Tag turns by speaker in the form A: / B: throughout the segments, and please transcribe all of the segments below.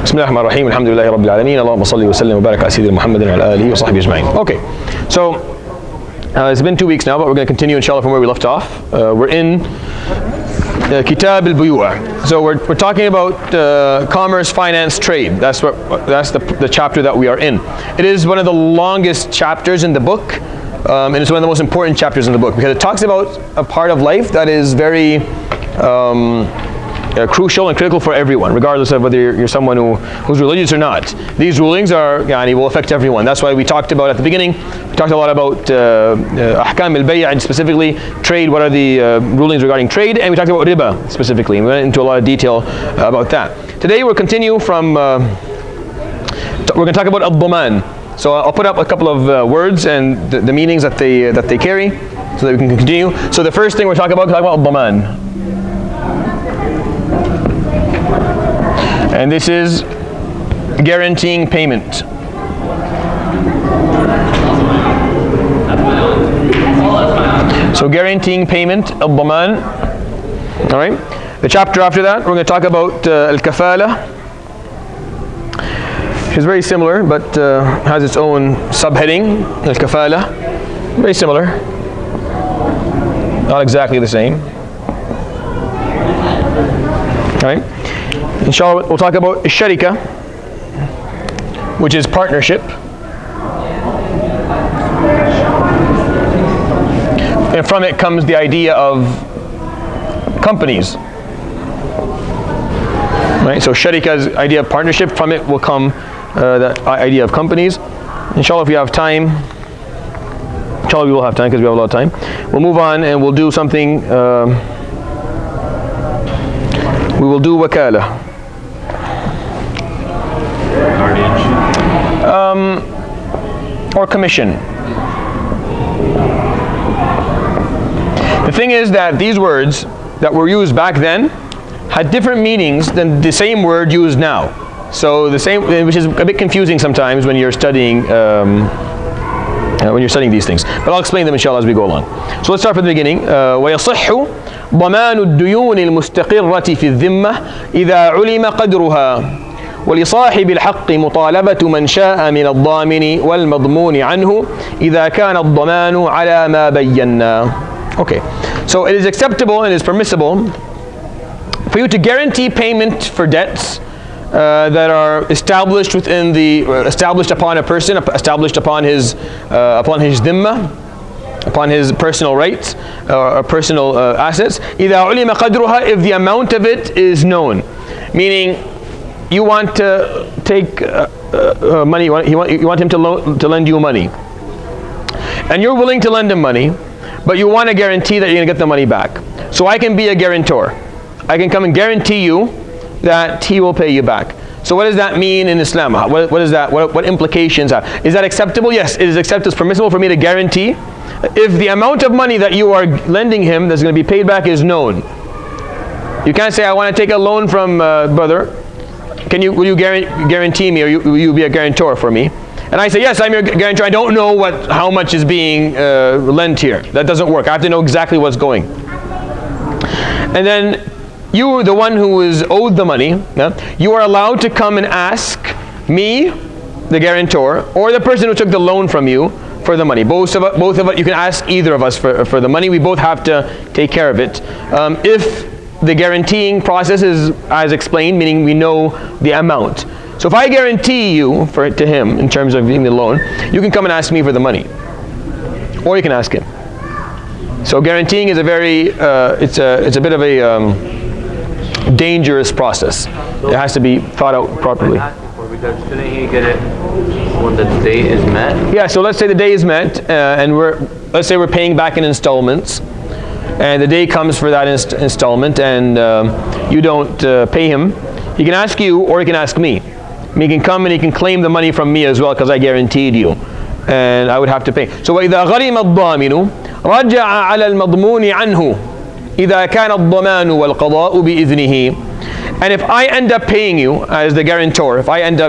A: بسم الله الرحمن الرحيم الحمد لله رب العالمين اللهم صل وسلم وبارك على سيدنا محمد وعلى آله وصحبه أجمعين. Okay, so it's been 2 weeks now, but we're going to continue inshallah from where we left off. We're in Kitab al-Buyu'. So we're talking about commerce, finance, trade. That's the chapter that we are in. It is one of the longest chapters in the book, and it's one of the most important chapters in the book because it talks about a part of life that is very crucial and critical for everyone, regardless of whether you're someone who's religious or not. These rulings will affect everyone. That's why we talked about at the beginning. We talked a lot about ahkam al-bay' and specifically trade. What are the rulings regarding trade? And we talked about riba specifically. And we went into a lot of detail about that. Today we'll continue from. We're going to talk about al-daman. So I'll put up a couple of words and the meanings that they carry, so that we can continue. So the first thing we're talking about al-daman. And this is guaranteeing payment. So guaranteeing payment, al-daman. All right. The chapter after that, we're going to talk about al-kafala, which is very similar, but has its own subheading. Al-kafala, very similar, not exactly the same. All right. Inshallah, we'll talk about sharika, which is partnership. And from it comes the idea of companies. Right? So sharika's idea of partnership, from it will come the idea of companies. Inshallah, if we have time, inshallah we will have time because we have a lot of time. We'll move on and we'll do something, we will do wakala. Or commission. The thing is that these words that were used back then had different meanings than the same word used now. So the same, which is a bit confusing sometimes when you're studying these things. But I'll explain them inshallah as we go along. So let's start from the beginning. ويصح ضمان الديون المستقرة في الذمة إذا علم قدرها. ولصاحب الحق مطالبة من شاء من الضامن والمضمون عنه إذا كان الضمان على ما بينا. Okay, so it is acceptable and is permissible for you to guarantee payment for debts that are established established upon a person, established upon his dhimma, upon his personal rights or personal assets. إذا علم قدرها, if the amount of it is known, meaning you want to take money, you want him to lend you money, and you're willing to lend him money, but you want to guarantee that you're going to get the money back. So I can be a guarantor. I can come and guarantee you that he will pay you back. So what does that mean in Islam? What is that? What implications have? Is that acceptable? Yes, it is acceptable. It's permissible for me to guarantee if the amount of money that you are lending him that's going to be paid back is known. You can't say, I want to take a loan from brother. Will you guarantee me, or will you be a guarantor for me? And I say, yes, I'm your guarantor. I don't know how much is being lent here. That doesn't work. I have to know exactly what's going. And then you, the one who is owed the money, you are allowed to come and ask me, the guarantor, or the person who took the loan from you for the money. Both of us, you can ask either of us for the money. We both have to take care of it. If the guaranteeing process is as explained, meaning we know the amount. So if I guarantee you to him in terms of giving the loan, you can come and ask me for the money, or you can ask him. So guaranteeing is a very it's a bit of a dangerous process. It has to be thought out properly.
B: Because shouldn't he get it when the date is met?
A: Yeah. So let's say the day is met, and let's say we're paying back in installments. And the day comes for that installment, and you don't pay him. He can ask you, or he can ask me. He can come and he can claim the money from me as well, because I guaranteed you, and I would have to pay. So وإذا غرم الضامن رجع على المضمون عنه إذا كان الضمان والقضاء بإذنه. And if I end up paying you as the guarantor,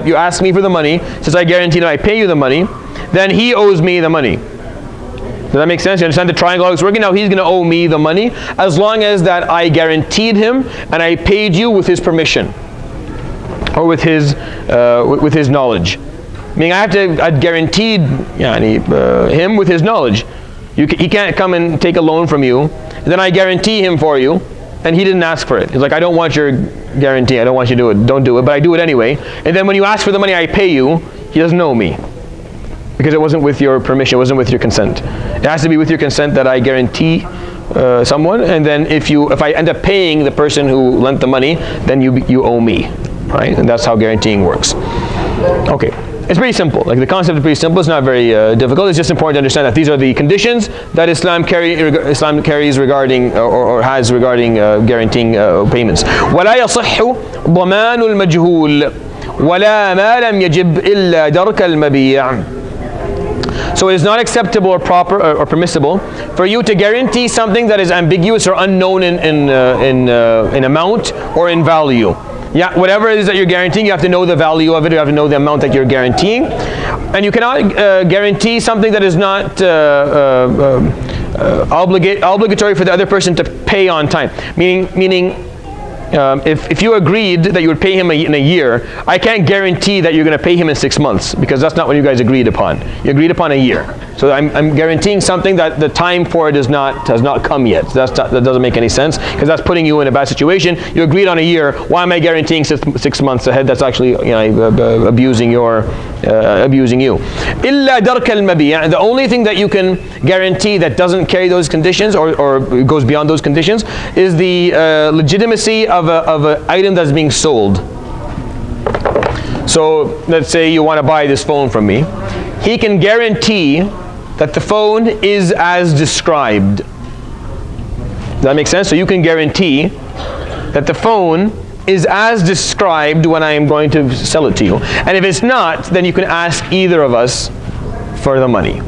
A: you ask me for the money, since I guaranteed and I pay you the money, then he owes me the money. Does that make sense? You understand the triangle how it's working? Now he's going to owe me the money as long as that I guaranteed him and I paid you with his permission. or with his knowledge. Meaning I'd guaranteed him with his knowledge. He can't come and take a loan from you, and then I guarantee him for you, and he didn't ask for it. He's like, I don't want your guarantee, I don't want you to do it, don't do it, but I do it anyway. And then when you ask for the money, I pay you, he doesn't know me. Because it wasn't with your permission, it wasn't with your consent. It has to be with your consent that I guarantee someone, and then if I end up paying the person who lent the money, then you owe me, right? And that's how guaranteeing works. Okay. It's pretty simple. Like the concept is pretty simple. It's not very difficult. It's just important to understand that these are the conditions that Islam carries regarding or has regarding guaranteeing payments. ولا يصح ضمان المجهول ولا ما لم يجب إلا درك المبيع. So it is not acceptable or proper or permissible for you to guarantee something that is ambiguous or unknown in amount or in value. Yeah, whatever it is that you're guaranteeing, you have to know the value of it, you have to know the amount that you're guaranteeing. And you cannot guarantee something that is not obligatory for the other person to pay on time. Meaning if you agreed that you would pay him in a year, I can't guarantee that you're going to pay him in 6 months, because that's not what you guys agreed upon. You agreed upon a year. So I'm guaranteeing something that the time for it has not come yet. That doesn't make any sense, because that's putting you in a bad situation. You agreed on a year. Why am I guaranteeing 6 months ahead? That's actually abusing you. إلا درك المبيع. The only thing that you can guarantee that doesn't carry those conditions or goes beyond those conditions is the legitimacy of an item that's being sold. So let's say you want to buy this phone from me. He can guarantee that the phone is as described. Does that make sense? So you can guarantee that the phone is as described when I am going to sell it to you. And if it's not, then you can ask either of us for the money,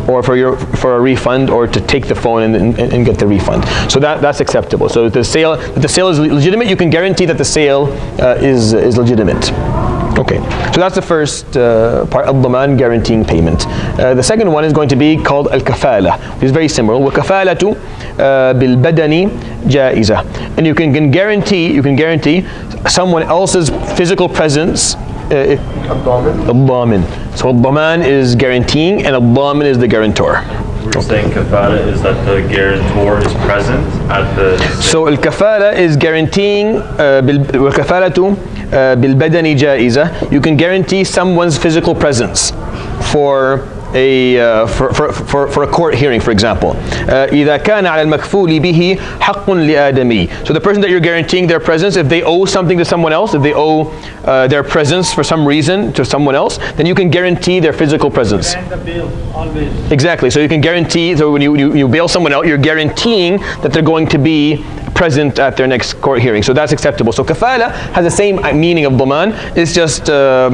A: or for a refund, or to take the phone and get the refund. So that's acceptable. So if the sale is legitimate, you can guarantee that the sale is legitimate. Okay, so that's the first part of Dhaman, guaranteeing payment. The second one is going to be called al-kafala, which is very similar. وَكَفَالَةُ بِالْبَدَنِ جَائِزَةٌ. And you can guarantee someone else's physical presence. Al-Dhaman. So Al-Dhaman is guaranteeing, and Al-Dhaman is the guarantor.
C: You're saying kafala is that the guarantor is present at the...
A: So al-kafala is guaranteeing, وَكَفَالَةُ بِالْبَدَنِ جَائِزَةٌ. You can guarantee someone's physical presence for a court hearing, for example. إذا كان على المكفول به حق لآدمي. So the person that you're guaranteeing their presence, if they owe something to someone else, if they owe their presence for some reason to someone else, then you can guarantee their physical presence.
D: And the bill, always.
A: Exactly. So you can guarantee. So when you bail someone out, you're guaranteeing that they're going to be present at their next court hearing. So that's acceptable. So kafala has the same meaning of dhaman. It's just a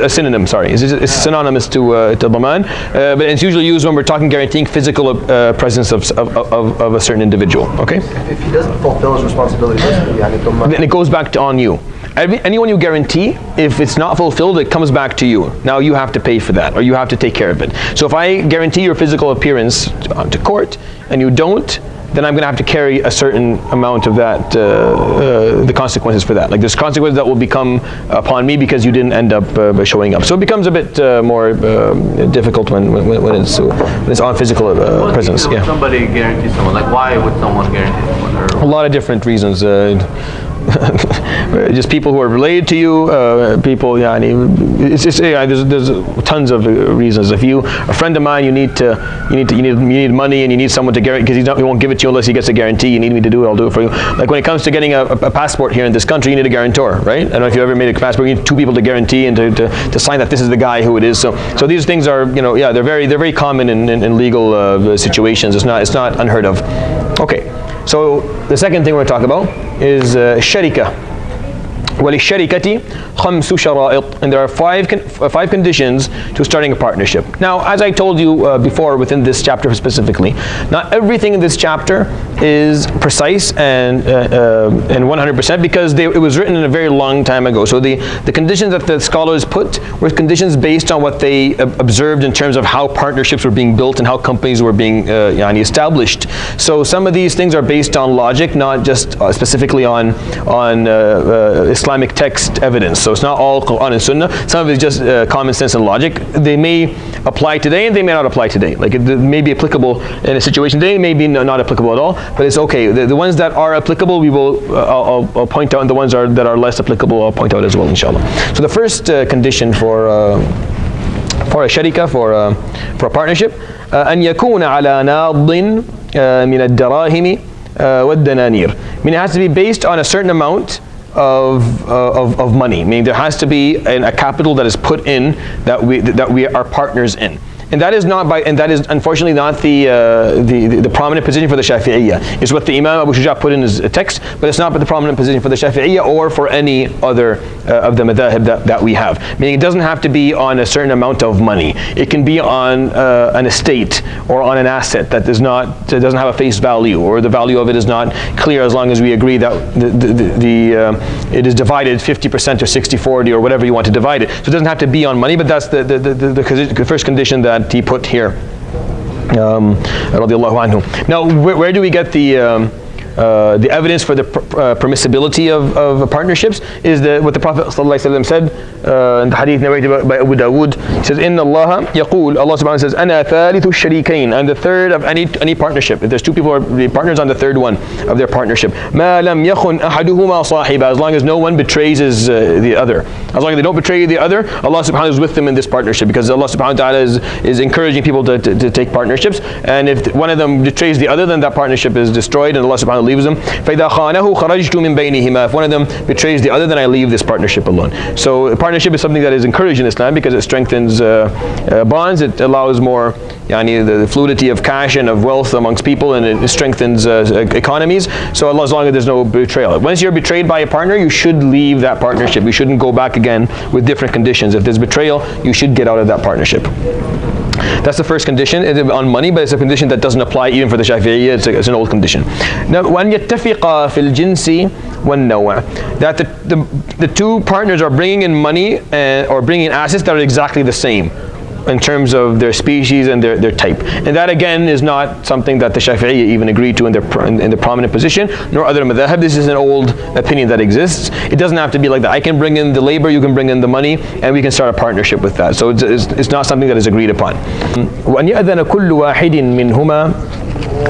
A: synonym. Sorry, it's synonymous to dhaman, but it's usually used when we're talking guaranteeing physical presence of a certain individual. Okay.
E: If he doesn't fulfill his responsibilities,
A: then it goes back on you. Anyone you guarantee, if it's not fulfilled, it comes back to you. Now you have to pay for that, or you have to take care of it. So if I guarantee your physical appearance to court, and you don't, then I'm going to have to carry a certain amount of that, the consequences for that. Like there's consequences that will become upon me because you didn't end up showing up. So it becomes a bit more difficult when it's on physical presence.
B: Yeah. Somebody guarantees someone. Like why would someone guarantee someone?
A: A lot of different reasons. Just people who are related to you, people. It's just there's tons of reasons. If a friend of mine, you need money, and you need someone to guarantee, because he won't give it to you unless he gets a guarantee. You need me to do it, I'll do it for you. Like when it comes to getting a passport here in this country, you need a guarantor, right? I don't know if you ever made a passport. You need two people to guarantee and to sign that this is the guy who it is. So these things are they're very common in legal situations. It's not unheard of. Okay. So the second thing we're going to talk about is sharika. وَلِلشَّرِكَةِ خَمْسُ شَرَائِطٍ. And there are five conditions to starting a partnership. Now, as I told you before within this chapter specifically, not everything in this chapter is precise and 100% because it was written in a very long time ago. So the conditions that the scholars put were conditions based on what they observed in terms of how partnerships were being built and how companies were being established. So some of these things are based on logic, not just specifically on Islam Islamic text evidence. So it's not all Quran and Sunnah. Some of it is just common sense and logic. They may apply today and they may not apply today. Like it may be applicable in a situation today, may be not applicable at all, but it's okay. The ones that are applicable, we will I'll point out, and the ones that are less applicable, I'll point out as well, inshallah. So the first condition for a sharika, for a partnership, أن يكون على ناض من الدراهم والدنانير. Meaning it has to be based on a certain amount of money. Meaning there has to be a capital that is put in that we are partners in. And that is unfortunately not the prominent position for the Shafi'iyya. It's what the Imam Abu Shuja put in his text, but it's not the prominent position for the Shafi'iyya or for any other of the madhahib that we have. Meaning it doesn't have to be on a certain amount of money. It can be on an estate or on an asset that doesn't have a face value, or the value of it is not clear, as long as we agree that it is divided 50% or 60-40 or whatever you want to divide it. So it doesn't have to be on money, but that's the first condition that he put here, radiallahu anhu. Now, where do we get the evidence for the permissibility of partnerships? Is what the Prophet ﷺ said in the hadith narrated by Abu Dawood. He says, "Inna Allah yaqul." Allah subhanahu wa ta'ala says, "Ana thalithu sharikain." I'm the third of any partnership. If there's two people who are partners, I'm the third one of their partnership. "Ma lam yakhun ahaduhuma sahiba." As long as no one betrays the other. As long as they don't betray the other, Allah subhanahu wa ta'ala is with them in this partnership, because Allah subhanahu wa ta'ala is encouraging people to take partnerships. And if one of them betrays the other, then that partnership is destroyed, and Allah subhanahu wa ta'ala leaves them. فَإِذَا خَانَهُ خَرَجْتُ مِنْ بَيْنِهِمَا. If one of them betrays the other, then I leave this partnership alone. So partnership is something that is encouraged in Islam because it strengthens bonds. It allows more the fluidity of cash and of wealth amongst people, and it strengthens economies. So as long as there's no betrayal. Once you're betrayed by a partner, you should leave that partnership. You shouldn't go back again with different conditions. If there's betrayal, you should get out of that partnership. That's the first condition on money, but it's a condition that doesn't apply even for the Shafi'iyya. It's an old condition. Now, وَأَنْ يَتَّفِقَا فِي الْجِنْسِ وَالنَّوْعِ. That the two partners are bringing in money or bringing in assets that are exactly the same in terms of their species and their type. And that again is not something that the Shafi'iyya even agreed to in the prominent position, nor other madhahib. This is an old opinion that exists. It doesn't have to be like that. I can bring in the labor, you can bring in the money, and we can start a partnership with that. So it's not something that is agreed upon. وَأَنْ يَأْذَنَ كُلُّ وَاحِدٍ مِّنْهُمَا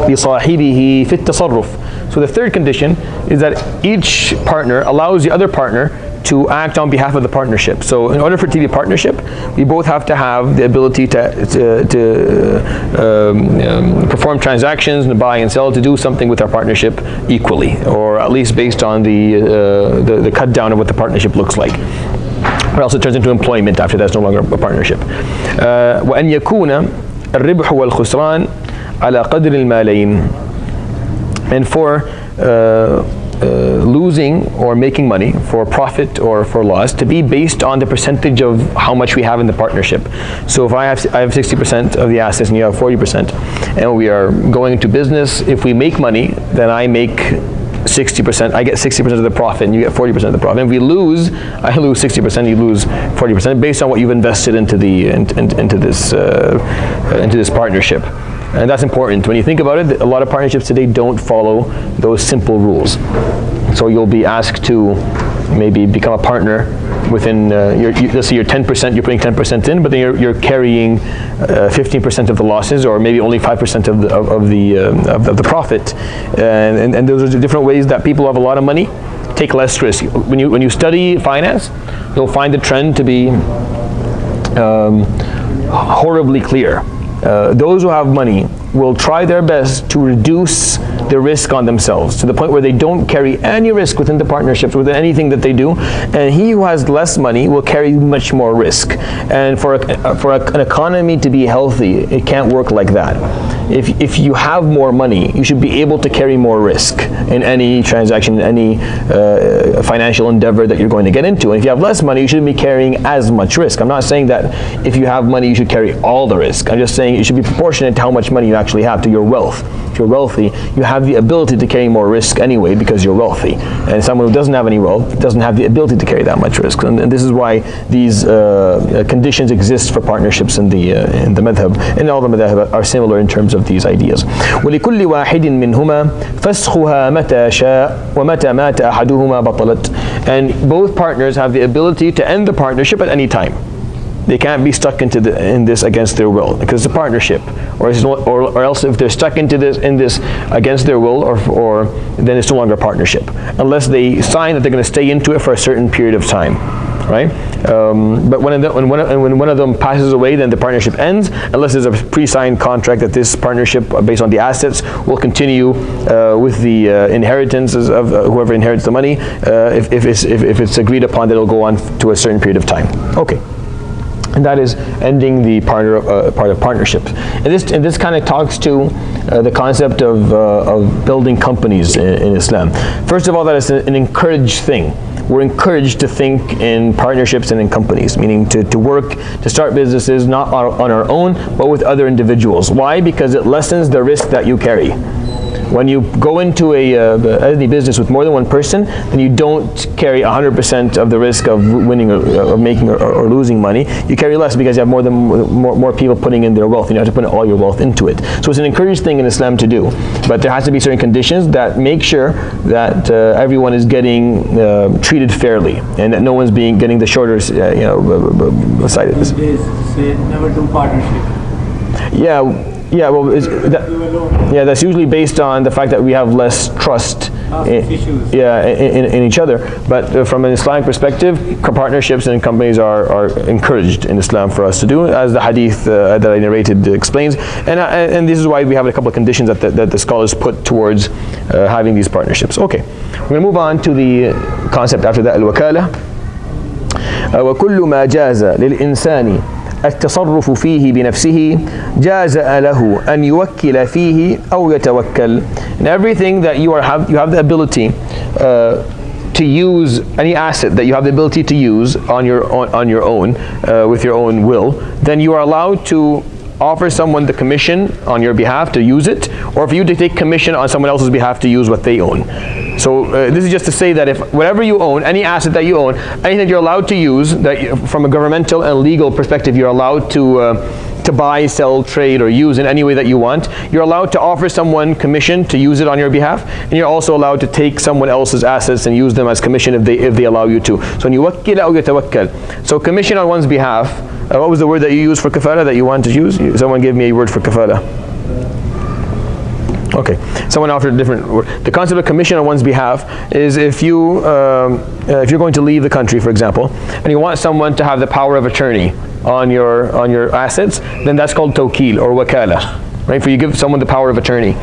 A: لِصَاحِبِهِ فِي التَّصَرُّفِ. So the third condition is that each partner allows the other partner to act on behalf of the partnership. So in order for it to be a partnership, we both have to have the ability to perform transactions, and buy and sell, to do something with our partnership equally, or at least based on the cut down of what the partnership looks like. Or else it turns into employment after that's no longer a partnership. وأن يكون الربح والخسران على قدر المالين. And for losing or making money, for profit or for loss, to be based on the percentage of how much we have in the partnership. So if I have 60% of the assets and you have 40%, and we are going into business, if we make money, then I make 60%, I get 60% of the profit and you get 40% of the profit. And if we lose, I lose 60%, you lose 40%, based on what you've invested into this partnership. And that's important. When you think about it, a lot of partnerships today don't follow those simple rules. So you'll be asked to maybe become a partner within, let's say you're 10%, you're putting 10% in, but then you're carrying 15% of the losses, or maybe only 5% of the profit. And those are different ways that people who have a lot of money take less risk. When you study finance, you'll find the trend to be horribly clear. Those who have money will try their best to reduce the risk on themselves to the point where they don't carry any risk within the partnerships, within anything that they do. And he who has less money will carry much more risk. And for an economy to be healthy, it can't work like that. If you have more money, you should be able to carry more risk in any transaction, in any financial endeavor that you're going to get into. And if you have less money, you shouldn't be carrying as much risk. I'm not saying that if you have money, you should carry all the risk. I'm just saying it should be proportionate to how much money you actually have, to your wealth. If you're wealthy, you have the ability to carry more risk anyway because you're wealthy. And someone who doesn't have any wealth doesn't have the ability to carry that much risk. And this is why these conditions exist for partnerships in the madhab. And all the madhab are similar in terms of of these ideas. وَلِكُلِّ وَاحِدٍ مِّنْهُمَا فَسْخُهَا مَتَى شَاءَ وَمَتَى مَاتَ أَحَدُهُمَا بَطَلَتْ. And both partners have the ability to end the partnership at any time. They can't be stuck in this against their will, because it's a partnership, or else if they're stuck in this against their will, or then it's no longer a partnership, unless they sign that they're going to stay into it for a certain period of time, right? But when one of them passes away, then the partnership ends, unless there's a pre-signed contract that this partnership, based on the assets, will continue with the inheritances of whoever inherits the money. If it's agreed upon that it'll go on to a certain period of time. Okay. And that is ending the part of partnerships. And this kind of talks to the concept of building companies in Islam. First of all, that is an encouraged thing. We're encouraged to think in partnerships and in companies, meaning to work, to start businesses not on our own, but with other individuals. Why? Because it lessens the risk that you carry. When you go into any business with more than one person, then you don't carry 100% of the risk of winning or making or losing money. You carry less because you have more people putting in their wealth, and you have to put all your wealth into it. So it's an encouraged thing in Islam to do, but there has to be certain conditions that make sure that everyone is getting treated fairly, and that no one's getting the shorter side of this.
D: Say never do partnership.
A: Yeah, well, that's usually based on the fact that we have less trust in each other. But from an Islamic perspective, partnerships and companies are encouraged in Islam for us to do, as the hadith that I narrated explains. And this is why we have a couple of conditions that the scholars put towards having these partnerships. Okay, we're going to move on to the concept after that, al-wakala. وَكُلُّ مَا جَازَ لِلْإِنسَانِ التصرف فيه بنفسه جاز له أن يوكل فيه أو يتوكل. And everything that you have the ability to use, any asset that you have the ability to use on your own with your own will, then you are allowed to offer someone the commission on your behalf to use it, or for you to take commission on someone else's behalf to use what they own. So this is just to say that if whatever you own, any asset that you own, anything that you're allowed to use, from a governmental and legal perspective, you're allowed to buy, sell, trade, or use in any way that you want. You're allowed to offer someone commission to use it on your behalf, and you're also allowed to take someone else's assets and use them as commission if they allow you to. So yuwakkil aw yatawakkal. So commission on one's behalf. What was the word that you used for kafala that you want to use? Someone gave me a word for kafala. Okay, someone offered a different word. The concept of commission on one's behalf is if you're going to leave the country, for example, and you want someone to have the power of attorney on your assets, then that's called tawkil or wakala. Right? For you give someone the power of attorney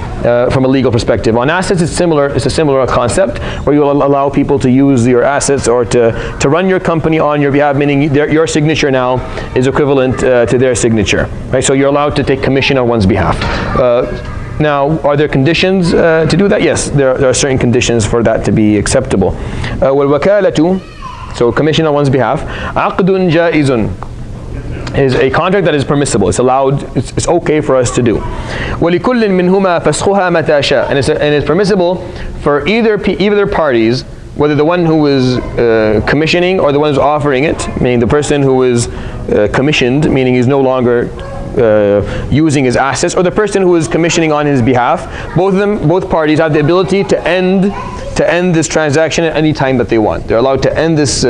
A: from a legal perspective. On assets, it's a similar concept where you will allow people to use your assets or to run your company on your behalf, meaning your signature now is equivalent to their signature. Right? So you're allowed to take commission on one's behalf. Now, are there conditions to do that? Yes, there are certain conditions for that to be acceptable. وَالْوَكَالَةُ, so commission on one's behalf, عَقْدٌ جَائِزٌ, is a contract that is permissible. It's allowed, it's okay for us to do. وَلِكُلٍّ مِّنْهُمَا فَسْخُهَا مَتَى شَاءَ, and it's permissible for either parties, whether the one who is commissioning or the one who's offering it, meaning the person who is commissioned, meaning he's no longer using his assets, or the person who is commissioning on his behalf. Both parties have the ability to end this transaction at any time that they want. They're allowed to end this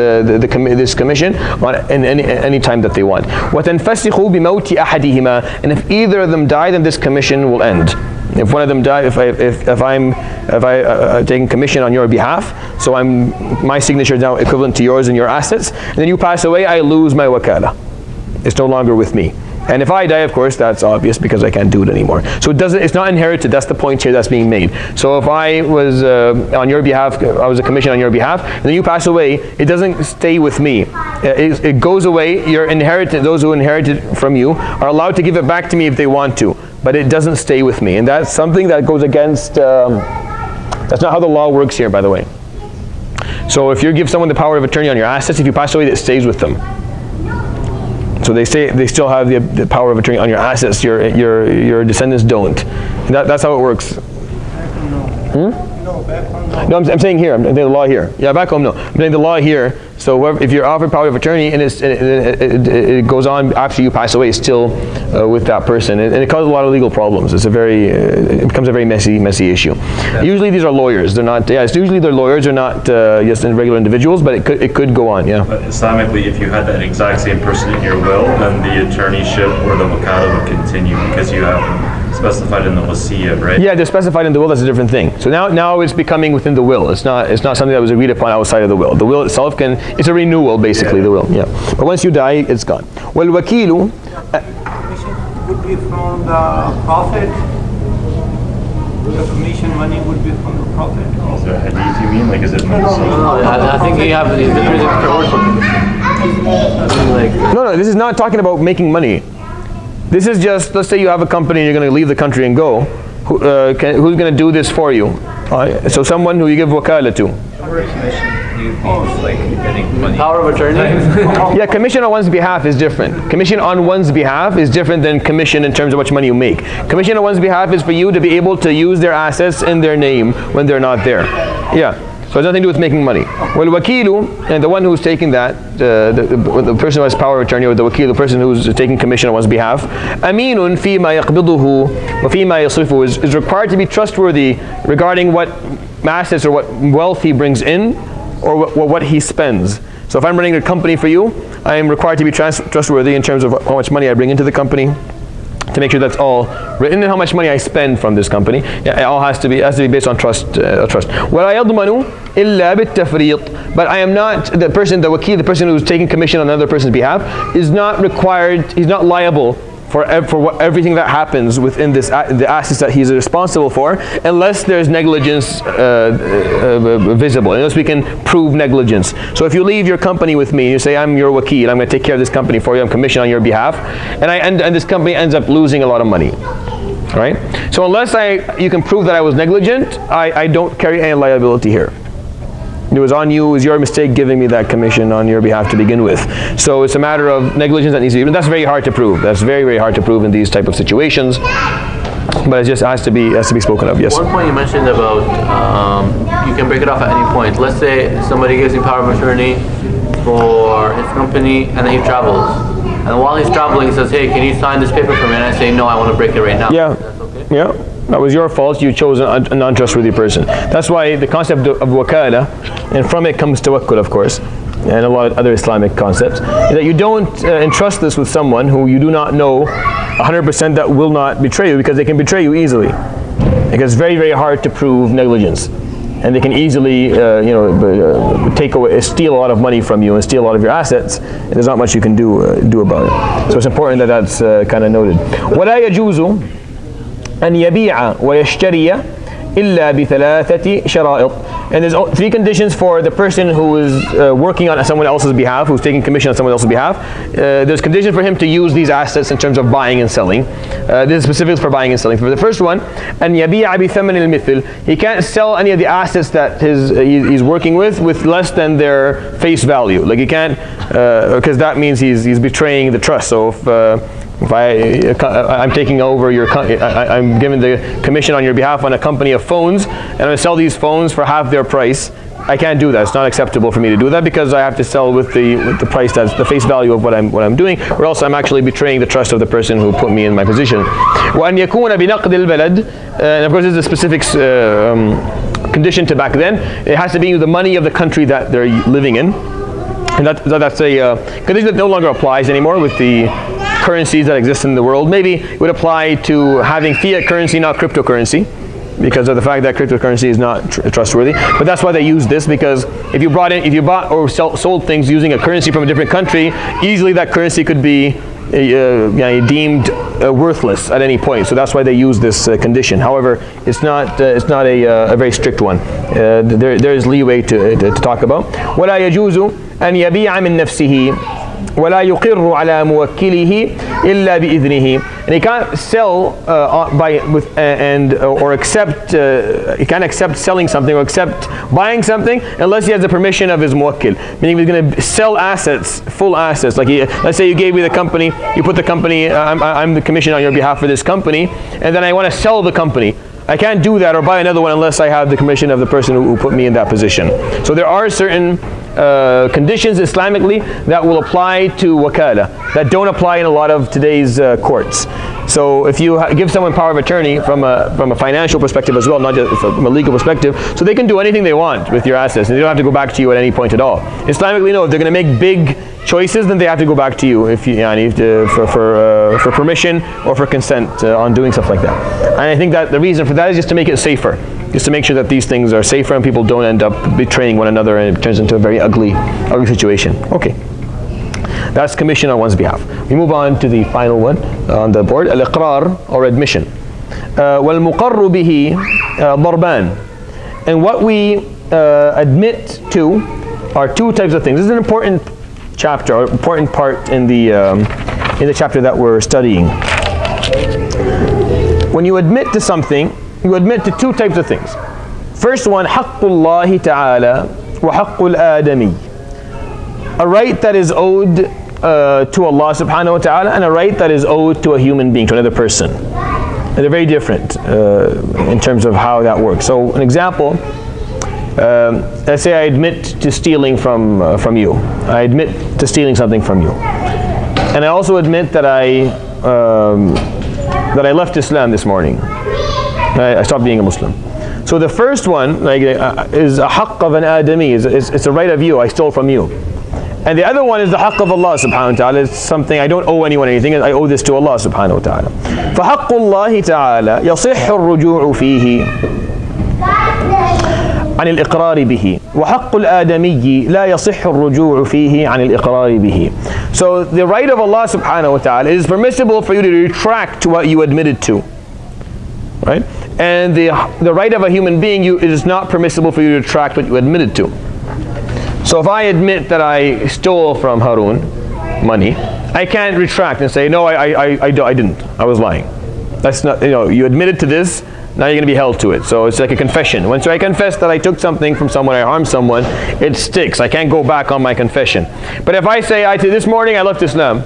A: commission on any time that they want. وَتَنْفَسِخُ بِمَوْتِ أَحَدِهِمَا, and if either of them die, then this commission will end. If one of them died, if I'm taking commission on your behalf, so my signature is now equivalent to yours and your assets, and then you pass away, I lose my wakala. It's no longer with me. And if I die, of course, that's obvious because I can't do it anymore. So it's not inherited. That's the point here that's being made. So if I was on your behalf, I was a commission on your behalf, and then you pass away, it doesn't stay with me. It goes away. Your inheritance, those who inherited from you, are allowed to give it back to me if they want to, but it doesn't stay with me. And that's something that goes against. That's not how the law works here, by the way. So if you give someone the power of attorney on your assets, if you pass away, it stays with them. So they still have the power of attorney on your assets. Your descendants don't. That's how it works.
D: No, back home no.
A: No, I'm saying here. I'm saying the law here. Yeah, back home no. I'm saying the law here. So whoever, if you're offered power of attorney and it goes on after you pass away, it's still with that person, and it causes a lot of legal problems. It's it becomes a very messy issue. Yeah. Usually these are lawyers. They're not. Yeah, it's usually they're lawyers. They're not just regular individuals. But it could go on. Yeah.
C: But Islamically, if you had that exact same person in your will, then the attorneyship or the wakala would continue because you have them specified in the wasiyah, right?
A: Yeah, they're specified in the will. That's a different thing. So now it's becoming within the will. It's not something that was agreed upon outside of the will. The will itself it's a renewal, basically. The will. Yeah. But once you die, it's gone. Well, wakilu.
D: Commission would be from the Prophet. The commission money would be from the Prophet.
C: Is there a hadith you mean? Like, is it?
B: I think you have the word for
A: No, this is not talking about making money. This is just, let's say you have a company and you're going to leave the country and go. Who's going to do this for you? So someone who you give wakala to.
B: Power of attorney?
A: Yeah, commission on one's behalf is different. Commission on one's behalf is different than commission in terms of how much money you make. Commission on one's behalf is for you to be able to use their assets in their name when they're not there. Yeah. So it has nothing to do with making money. Well, wakilu, and the one who's taking that, the person who has power of attorney, or the wakil, the person who's taking commission on one's behalf, aminun fima yaqbiduhu wa fima yasrifu, is required to be trustworthy regarding what assets or what wealth he brings in, or what he spends. So if I'm running a company for you, I am required to be trustworthy in terms of how much money I bring into the company, to make sure that's all written, and how much money I spend from this company. Yeah, it all has to be based on trust. وَلَا يَضْمَنُ إِلَّا بِالتَّفْرِيطِ. But I am not the person, the wakil, the person who's taking commission on another person's behalf, is not required. He's not liable for everything that happens within the assets that he's responsible for, unless there's negligence visible, unless we can prove negligence. So if you leave your company with me, you say, I'm your wakil, I'm going to take care of this company for you, I'm commissioned on your behalf, and this company ends up losing a lot of money, right? So unless you can prove that I was negligent, I don't carry any liability here. It was on you, it was your mistake giving me that commission on your behalf to begin with. So it's a matter of negligence that needs to be, and that's very hard to prove. That's very, very hard to prove in these type of situations. But it just has to be spoken of. Yes.
B: One point you mentioned about you can break it off at any point. Let's say somebody gives you power of attorney for his company, and then he travels. And while he's traveling, he says, "Hey, can you sign this paper for me?" And I say, "No, I want to break it right now."
A: Yeah.
B: That's okay?
A: Yeah. That was your fault. You chose a non-trustworthy person. That's why the concept of wakala, and from it comes tawakkul, of course, and a lot of other Islamic concepts, is that you don't entrust this with someone who you do not know 100% that will not betray you, because they can betray you easily. Because it's very, very hard to prove negligence, and they can easily, take away, steal a lot of money from you and steal a lot of your assets. And there's not much you can do about it. So it's important that that's kind of noted. وَلَا يَجُوزُ أن يبيع ويشتري إلا بثلاثة شرائط. And there's 3 conditions for the person who is working on someone else's behalf, who's taking commission on someone else's behalf. There's conditions for him to use these assets in terms of buying and selling. This is specific for buying and selling. For the first one, أن يبيع بثمن المثل. He can't sell any of the assets that he's working with less than their face value. Like he can't, because that means he's betraying the trust. So if I'm taking over I'm giving the commission on your behalf on a company of phones, and I'm going to sell these phones for half their price, I can't do that. It's not acceptable for me to do that, because I have to sell with the price that's the face value of what I'm doing, or else I'm actually betraying the trust of the person who put me in my position. وأن يكون بنقد البلد, and of course this is a specific condition to back then. It has to be the money of the country that they're living in, and that's a condition that no longer applies anymore with the currencies that exist in the world. Maybe it would apply to having fiat currency, not cryptocurrency, because of the fact that cryptocurrency is not trustworthy. But that's why they use this, because if you bought or sold things using a currency from a different country, easily that currency could be deemed worthless at any point. So that's why they use this condition. However, it's not a very strict one. There is leeway to talk about. ولا يجوز أن يبيع من نفسه ولا يقر على موكله إلا بإذنه. And he can't sell or accept. He can't accept selling something or accept buying something unless he has the permission of his muwakkil. Meaning he's going to sell assets, full assets. Like let's say you gave me the company, you put the company. I'm the commission on your behalf for this company, and then I want to sell the company. I can't do that or buy another one unless I have the permission of the person who put me in that position. So there are certain conditions Islamically that will apply to wakala that don't apply in a lot of today's courts. So if you give someone power of attorney from a financial perspective as well, not just from a legal perspective, so they can do anything they want with your assets and they don't have to go back to you at any point at all. Islamically, no, if they're going to make big choices, then they have to go back to you if you for permission or for consent on doing stuff like that. And I think that the reason for that is just to make it safer, just to make sure that these things are safer and people don't end up betraying one another and it turns into a very ugly situation. Okay. That's commission on one's behalf. We move on to the final one on the board, al-iqrar, or admission. وَالْمُقَرُّ بِهِ ضَرْبَانِ. And what we admit to are two types of things. This is an important chapter, or important part in the chapter that we're studying. When you admit to something, you admit to two types of things. First one, حَقُّ اللَّهِ تَعَالَى وَحَقُّ الْآدَمِيِّ. A right that is owed to Allah subhanahu wa ta'ala and a right that is owed to a human being, to another person. And they're very different in terms of how that works. So an example, let's say I admit to stealing from you. I admit to stealing something from you. And I also admit that I left Islam this morning. I stopped being a Muslim. So the first one is a haqq of an adami, it's a right of you, I stole from you. And the other one is the haqq of Allah subhanahu wa ta'ala. It's something, I don't owe anyone anything, I owe this to Allah subhanahu wa ta'ala. فَحَقُّ اللَّهِ تَعَالَى يَصِحُّ الرُّجُوعُ فِيهِ عن الإقرار به وحق الآدمي لا يصح الرجوع فيه عن الإقرار به. So the right of Allah subhanahu wa ta'ala is permissible for you to retract to what you admitted to. Right? And the right of a human being, it is not permissible for you to retract what you admitted to. So if I admit that I stole from Harun money, I can't retract and say, no, I didn't. I was lying. That's not, you admitted to this, now you're going to be held to it. So it's like a confession. Once I confess that I took something from someone, I harmed someone, it sticks. I can't go back on my confession. But if I say, this morning I left Islam,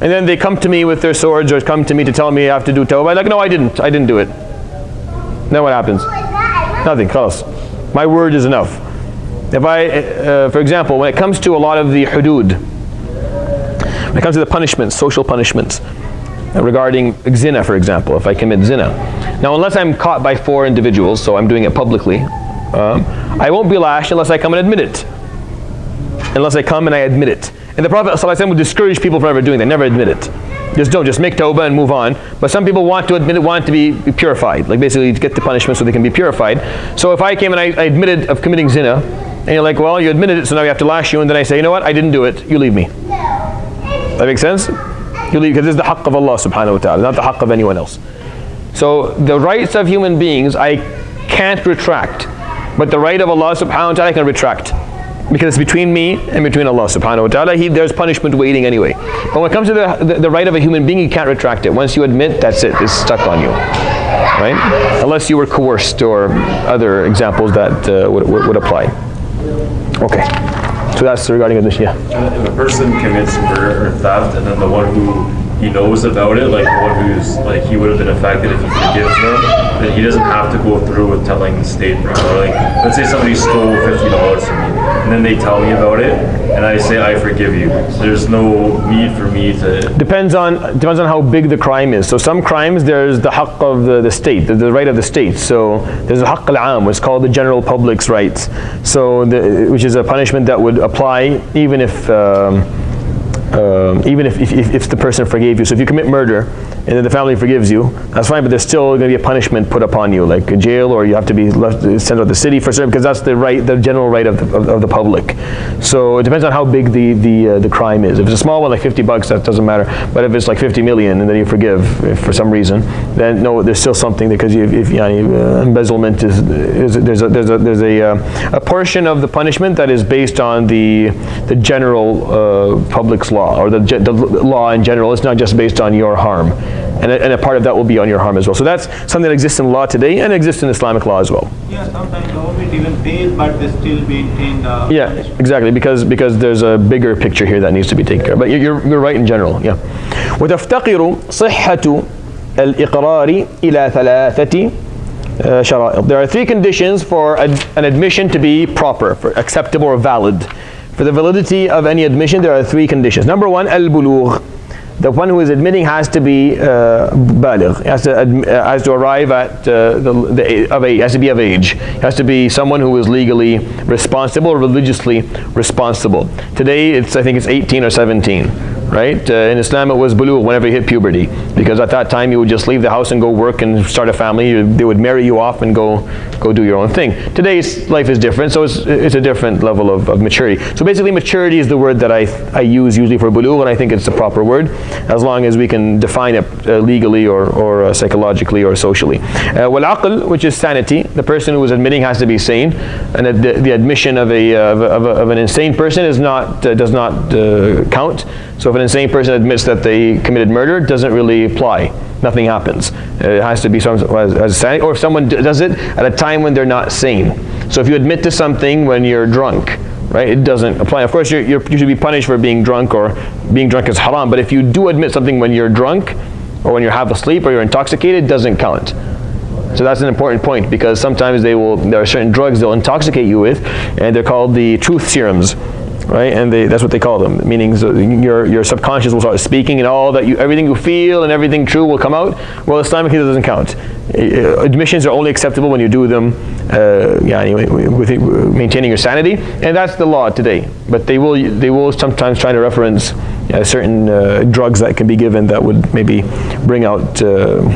A: and then they come to me with their swords or come to me to tell me I have to do tawbah, I'm like, no, I didn't do it. Then what happens? Nothing, khalas. My word is enough. If for example, when it comes to a lot of the hudud, when it comes to the punishments, social punishments, regarding zina, for example, if I commit zina. Now, unless I'm caught by 4 individuals, so I'm doing it publicly, I won't be lashed unless I come and admit it. Unless I come and I admit it. And the Prophet ﷺ would discourage people from ever doing that, never admit it. Just make tawbah and move on. But some people want to admit it, want to be purified, like basically to get the punishment so they can be purified. So if I came and I admitted of committing zina, and you're like, well, you admitted it, so now we have to lash you, and then I say, you know what, I didn't do it, you leave me. That makes sense? You leave, because this is the haqq of Allah subhanahu wa ta'ala, not the haqq of anyone else. So the rights of human beings, I can't retract. But the right of Allah subhanahu wa ta'ala, I can retract. Because it's between me and between Allah subhanahu wa ta'ala. There's punishment waiting anyway. But when it comes to the right of a human being, you can't retract it. Once you admit, that's it. It's stuck on you. Right? Unless you were coerced or other examples that would apply. Okay. So that's regarding admission. Yeah.
C: If a person commits murder or theft and then the one who he knows about it, like the one who's like he would have been affected if he forgives them, then he doesn't have to go through with telling the state. Or like, let's say somebody stole $50 from me, and then they tell me about it, and I say I forgive you. So there's no need for me to. Depends on
A: how big the crime is. So some crimes there's the haqq of the state, the right of the state. So there's the haqq al-am, what's called the general public's rights. So which is a punishment that would apply even if the person forgave you. So if you commit murder and then the family forgives you, that's fine, but there's still going to be a punishment put upon you, like a jail, or you have to be sent out of the city for certain, because that's the general right of the public. So it depends on how big the crime is. If it's a small one, like $50, that doesn't matter. But if it's like 50 million and then you forgive if for some reason, then no, there's still something, because embezzlement there's a portion of the punishment that is based on the general public's law, or the law in general. It's not just based on your harm. And a part of that will be on your harm as well. So that's something that exists in law today and exists in Islamic law as well.
D: Yeah, sometimes government even pays, but they still maintain the.
A: Yeah, exactly, because there's a bigger picture here that needs to be taken care of. But you're right in general. Yeah. وتفتقر صحة الإقرار إلى ثلاثة شرائط. There are three conditions for an admission to be proper, for acceptable or valid. For the validity of any admission, there are three conditions. Number one, al-bulugh. The one who is admitting has to be baligh, has to arrive at has to be of age. Has to be someone who is legally responsible or religiously responsible. Today, I think it's 18 or 17, right? In Islam, it was bulugh whenever you hit puberty, because at that time you would just leave the house and go work and start a family. They would marry you off and go do your own thing. Today's life is different, so it's a different level of maturity. So basically, maturity is the word that I use usually for bulugh, and I think it's the proper word, as long as we can define it legally or psychologically or socially. Wal-aql, which is sanity. The person who is admitting has to be sane, and the admission of an insane person does not count. So if an insane person admits that they committed murder, it doesn't really apply. Nothing happens. It has to be someone who has sanity, or if someone does it at a time when they're not sane. So if you admit to something when you're drunk, right, it doesn't apply. Of course, you should be punished for being drunk, or being drunk is haram. But if you do admit something when you're drunk, or when you're half asleep, or you're intoxicated, it doesn't count. So that's an important point, because sometimes there are certain drugs they'll intoxicate you with, and they're called the truth serums, right? And that's what they call them, meaning your subconscious will start speaking, and everything you feel and everything true will come out. Well, Islamically, it doesn't count. Admissions are only acceptable when you do them with maintaining your sanity, and that's the law today. But they will sometimes try to reference certain drugs that can be given that would maybe bring out
B: to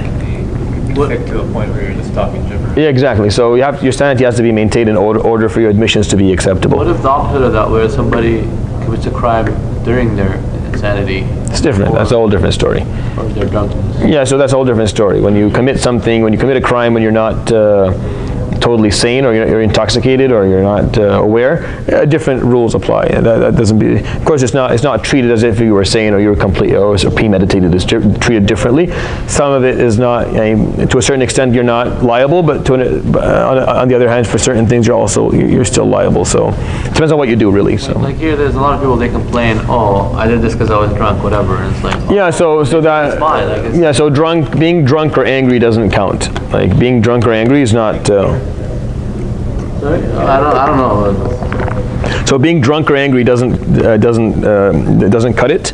B: a point where you're just talking gibberish.
A: Yeah, exactly. So your sanity has to be maintained in order for your admissions to be acceptable.
B: What if the opposite of that, where somebody commits a crime during their insanity?
A: It's different. That's a whole different story.
B: Or their drunkenness.
A: Yeah, so that's a whole different story. When you commit a crime when you're not totally sane, or you're intoxicated, or you're not aware, different rules apply. That doesn't be. Of course, it's not treated as if you were sane, or you were completely or premeditated. It's treated differently. Some of it is not. To a certain extent, you're not liable, but on the other hand, for certain things, you're still liable. So it depends on what you do, really. So
B: like here, there's a lot of people, they complain, oh, I did this because I was drunk, whatever, and it's like, oh,
A: yeah. So that.
B: It's fine. Like
A: yeah. So being drunk or angry doesn't count. Like being drunk or angry is not.
B: Sorry? I don't know.
A: So being drunk or angry doesn't cut it.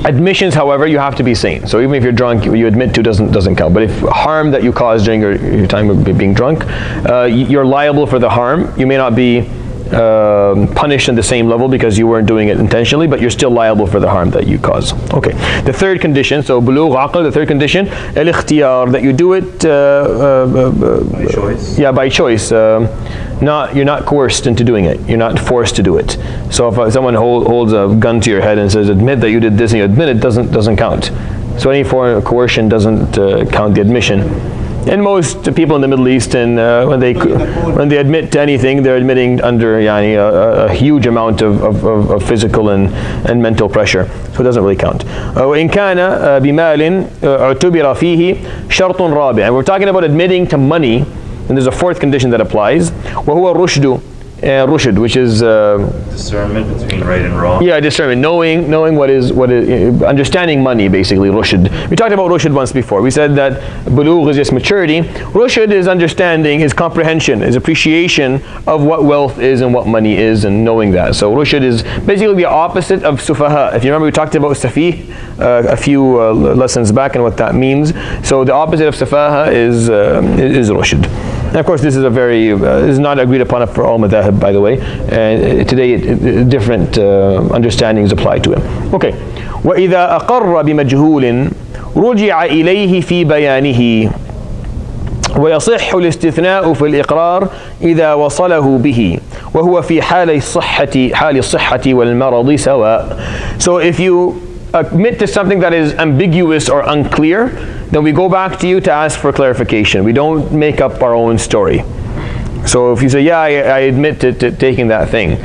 A: Admissions, however, you have to be sane. So even if you're drunk, you admit to doesn't count. But if harm that you caused during your time of being drunk, you're liable for the harm. You may not be punished at the same level because you weren't doing it intentionally, but you're still liable for the harm that you cause. Okay. The third condition, so bulugh aql, the third condition, al-ikhtiyar, that you do it
C: by choice.
A: Yeah, by choice. You're not coerced into doing it. You're not forced to do it. So if someone holds a gun to your head and says, admit that you did this, and you admit it, doesn't count. So any form of coercion doesn't count the admission. And most people in the Middle East, and when they admit to anything, they're admitting under a huge amount of physical and mental pressure. So it doesn't really count. وإن كان بمال اعتبر فيه شرط رابع. And we're talking about admitting to money, and there's a fourth condition that applies. وهو الرشد. Rushd, which is
C: discernment between right and wrong.
A: Yeah, discernment, knowing what is understanding money, basically. Rushd. We talked about rushd once before. We said that bulugh is just maturity. Rushd is understanding, is comprehension, is appreciation of what wealth is and what money is, and knowing that. So rushd is basically the opposite of sufaha. If you remember, we talked about Shafiee a few lessons back and what that means. So the opposite of sufaha is rushd. And of course, this is not agreed upon for all madhahib, by the way. And today, different understandings apply to him. Okay. وَإِذَا أَقَرَّ بِمَجْهُولٍ رُجِعَ إِلَيْهِ فِي بَيَانِهِ ويصح الاستثناء في الإقرار إذا وصله به وهو في حال الصحة والمرض سواء. So if you admit to something that is ambiguous or unclear, then we go back to you to ask for clarification. We don't make up our own story. So if you say, yeah, I admit to taking that thing,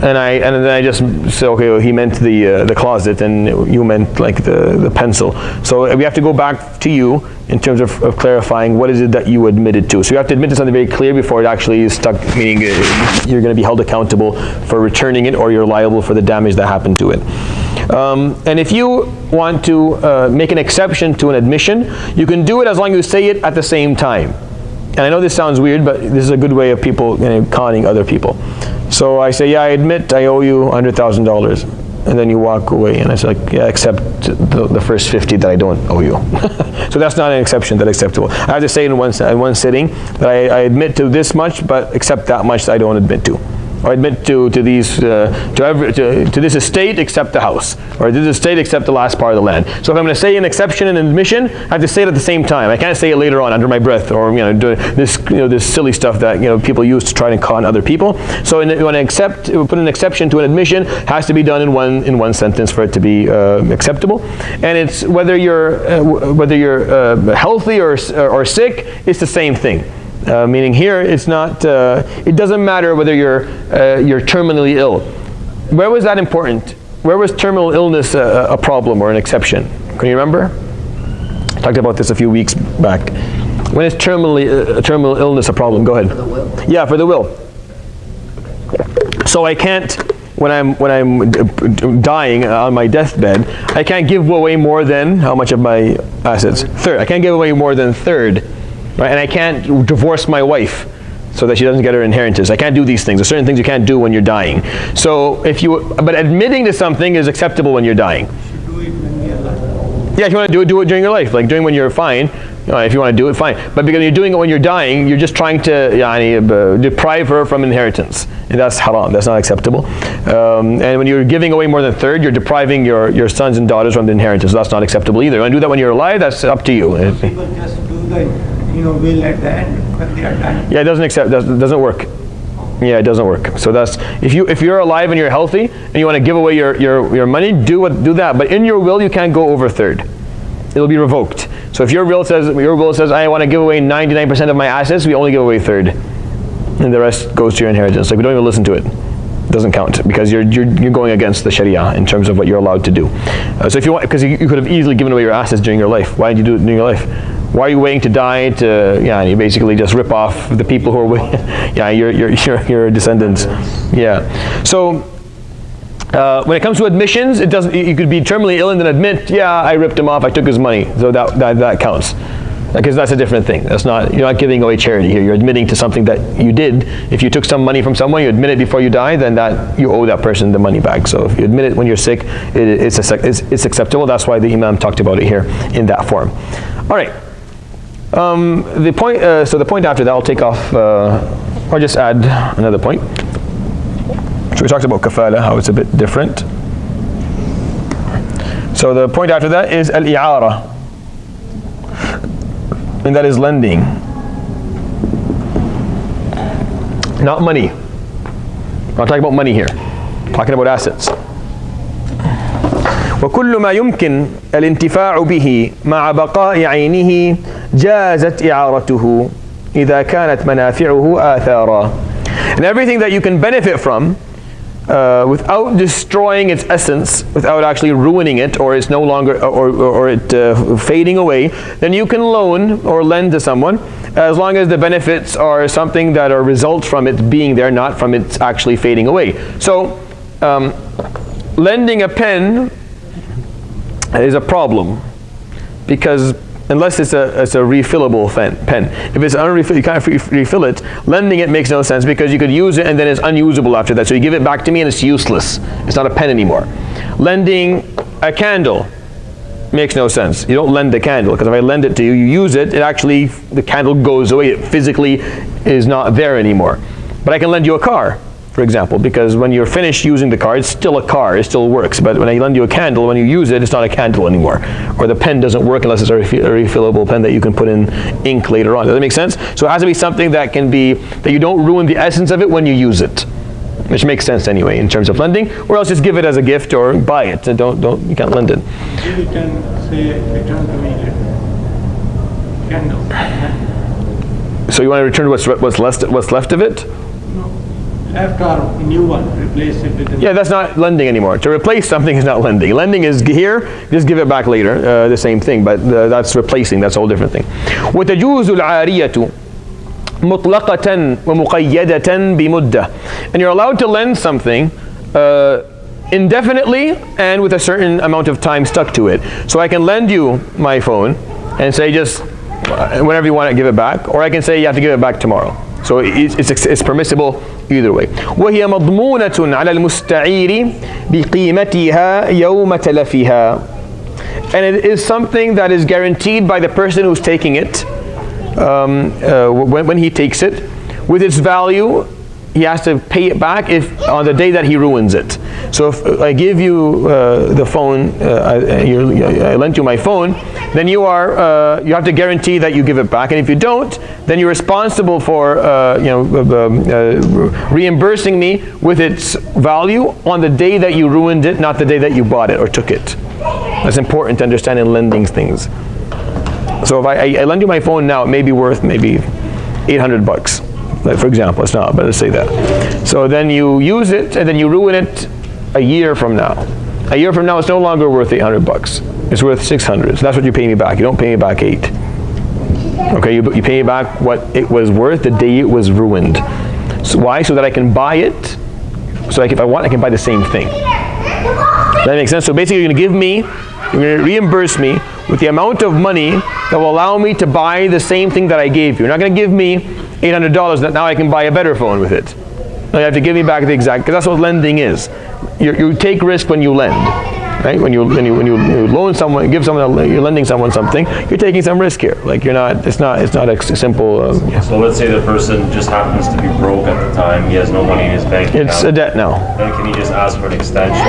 A: and then I just say, okay, well, he meant the closet, and you meant like the pencil. So we have to go back to you in terms of clarifying what is it that you admitted to. So you have to admit to something very clear before it actually is stuck, meaning you're going to be held accountable for returning it, or you're liable for the damage that happened to it. And if you want to make an exception to an admission, you can do it as long as you say it at the same time. And I know this sounds weird, but this is a good way of people conning other people. So I say, yeah, I admit I owe you $100,000. And then you walk away, and I say, like, yeah, except the first 50 that I don't owe you. So that's not an exception that's acceptable. I have to say in one sitting that I admit to this much, but accept that much that I don't admit to. Or admit to this estate except the house, or this estate except the last part of the land. So if I'm going to say an exception and an admission, I have to say it at the same time. I can't say it later on under my breath, or do this silly stuff that people use to try to con other people. So when I put an exception to an admission, it has to be done in one sentence for it to be acceptable. And it's whether you're healthy or sick, it's the same thing. Meaning here, it's not. It doesn't matter whether you're terminally ill. Where was that important? Where was terminal illness a problem or an exception? Can you remember? I talked about this a few weeks back. When is terminal illness a problem? Go ahead.
E: For the will?
A: Yeah, for the will. So I can't, when I'm dying on my deathbed, I can't give away more than how much of my assets? Third. I can't give away more than a third. Right? And I can't divorce my wife so that she doesn't get her inheritance. I can't do these things. There's certain things you can't do when you're dying. So but admitting to something is acceptable when you're dying.
D: You should do it when you're alive.
A: Yeah, if you want to do it during your life, like doing when you're fine. If you want to do it, fine. But because you're doing it when you're dying, you're just trying to deprive her from inheritance. And that's haram. That's not acceptable. And when you're giving away more than a third, you're depriving your sons and daughters from the inheritance. So that's not acceptable either. You want to do that when you're alive, that's up to you.
D: People just do the will at the end when they are dying.
A: Yeah, it doesn't work. Yeah, it doesn't work. So that's if you're alive and you're healthy and you want to give away your money, do that. But in your will, you can't go over a third. It'll be revoked. So if your will says I want to give away 99% of my assets, we only give away a third, and the rest goes to your inheritance. Like we don't even listen to it. It doesn't count because you're going against the Sharia in terms of what you're allowed to do. So if you want, because you could have easily given away your assets during your life. Why did you do it during your life? Why are you waiting to die to you basically just rip off the people who are your descendants? Yeah. So when it comes to admissions, it doesn't. You could be terminally ill and then admit, yeah, I ripped him off, I took his money, so that counts. Because that's a different thing. That's not, you're not giving away charity here. You're admitting to something that you did. If you took some money from someone, you admit it before you die, then you owe that person the money back. So if you admit it when you're sick, it's acceptable. That's why the Imam talked about it here in that form. All right. The point after that, I'll take off, or just add another point. So we talked about kafala, how it's a bit different. So the point after that is al-i'ara, and that is lending. Not money. I'm not talking about money here. I'm talking about assets. وكل ما يمكن الانتفاع به مع بقاء عينه جازت إعارته إذا كانت منافعه آثارا. And everything that you can benefit from without destroying its essence, without actually ruining it, or it's no longer, or it fading away, then you can loan or lend to someone, as long as the benefits are something that are results from it being there, not from it actually fading away. So, lending a pen is a problem, because unless it's a refillable pen. If it's unrefillable, you can't refill it. Lending it makes no sense because you could use it and then it's unusable after that. So you give it back to me and it's useless. It's not a pen anymore. Lending a candle makes no sense. You don't lend a candle, because if I lend it to you, you use it, the candle goes away. It physically is not there anymore. But I can lend you a car, for example, because when you're finished using the car, it's still a car, it still works. But when I lend you a candle, when you use it, it's not a candle anymore. Or the pen doesn't work unless it's a refillable pen that you can put in ink later on. Does that make sense? So it has to be something that you don't ruin the essence of it when you use it. Which makes sense anyway in terms of lending, or else just give it as a gift or buy it. You can't lend it.
D: You can say, return to me later. Candle.
A: So you want to return what's left of it?
D: Left or new one, replace it with a
A: Yeah, that's not lending anymore. To replace something is not lending. Lending is here, just give it back later, the same thing, but that's replacing, that's a whole different thing. وَتَجُوزُ الْعَارِيَةُ مُطْلَقَةً وَمُقَيَّدَةً بِمُدَّةٍ. And you're allowed to lend something indefinitely and with a certain amount of time stuck to it. So I can lend you my phone and say just whenever you want to give it back, or I can say you have to give it back tomorrow. So it's permissible either way. وهي مضمونة على المستعير بقيمتها يوم تلفها. And it is something that is guaranteed by the person who's taking it when he takes it. With its value, he has to pay it back if on the day that he ruins it. So if I give you the phone, I lent you my phone, then you have to guarantee that you give it back. And if you don't, then you're responsible for reimbursing me with its value on the day that you ruined it, not the day that you bought it or took it. That's important to understand in lending things. So if I lend you my phone now, it may be worth maybe $800. Like for example, it's not, but let's say that. So then you use it and then you ruin it a year from now. A year from now, it's no longer worth $800. It's worth $600. So that's what you pay me back. You don't pay me back $8. Okay, you pay me back what it was worth the day it was ruined. So why? So that I can buy it. So if I want, I can buy the same thing. Does that make sense? So basically, you're going to reimburse me with the amount of money that will allow me to buy the same thing that I gave you. You're not going to give me $800 that now I can buy a better phone with it. No, you have to give me back the exact, because that's what lending is. You take risk when you lend, right? When you loan someone, you're lending someone something, you're taking some risk here. Like it's not a simple.
C: So let's say the person just happens to be broke at the time. He has no money in his bank account.
A: It's a debt now.
C: Then can he just ask for an extension?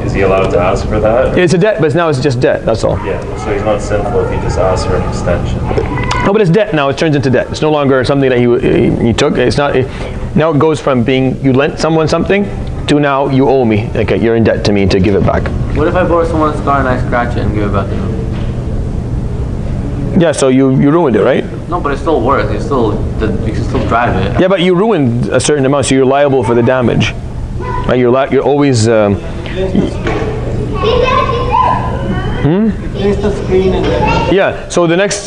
C: Is he allowed to ask for that?
A: It's a debt, but now it's just debt. That's all.
C: Yeah. So he's not sinful if he just asks for an extension.
A: No, but it's debt now. It turns into debt. It's no longer something that he took. It's not. Now it goes from being you lent someone something to now you owe me. Okay, you're in debt to me to give it back.
B: What if I borrow someone's car and I scratch it and give it back to them?
A: Yeah, so you ruined it, right?
B: No, but it still works. You can still drive it.
A: Yeah, but you ruined a certain amount, so you're liable for the damage. Right? You're always. Yeah, so the next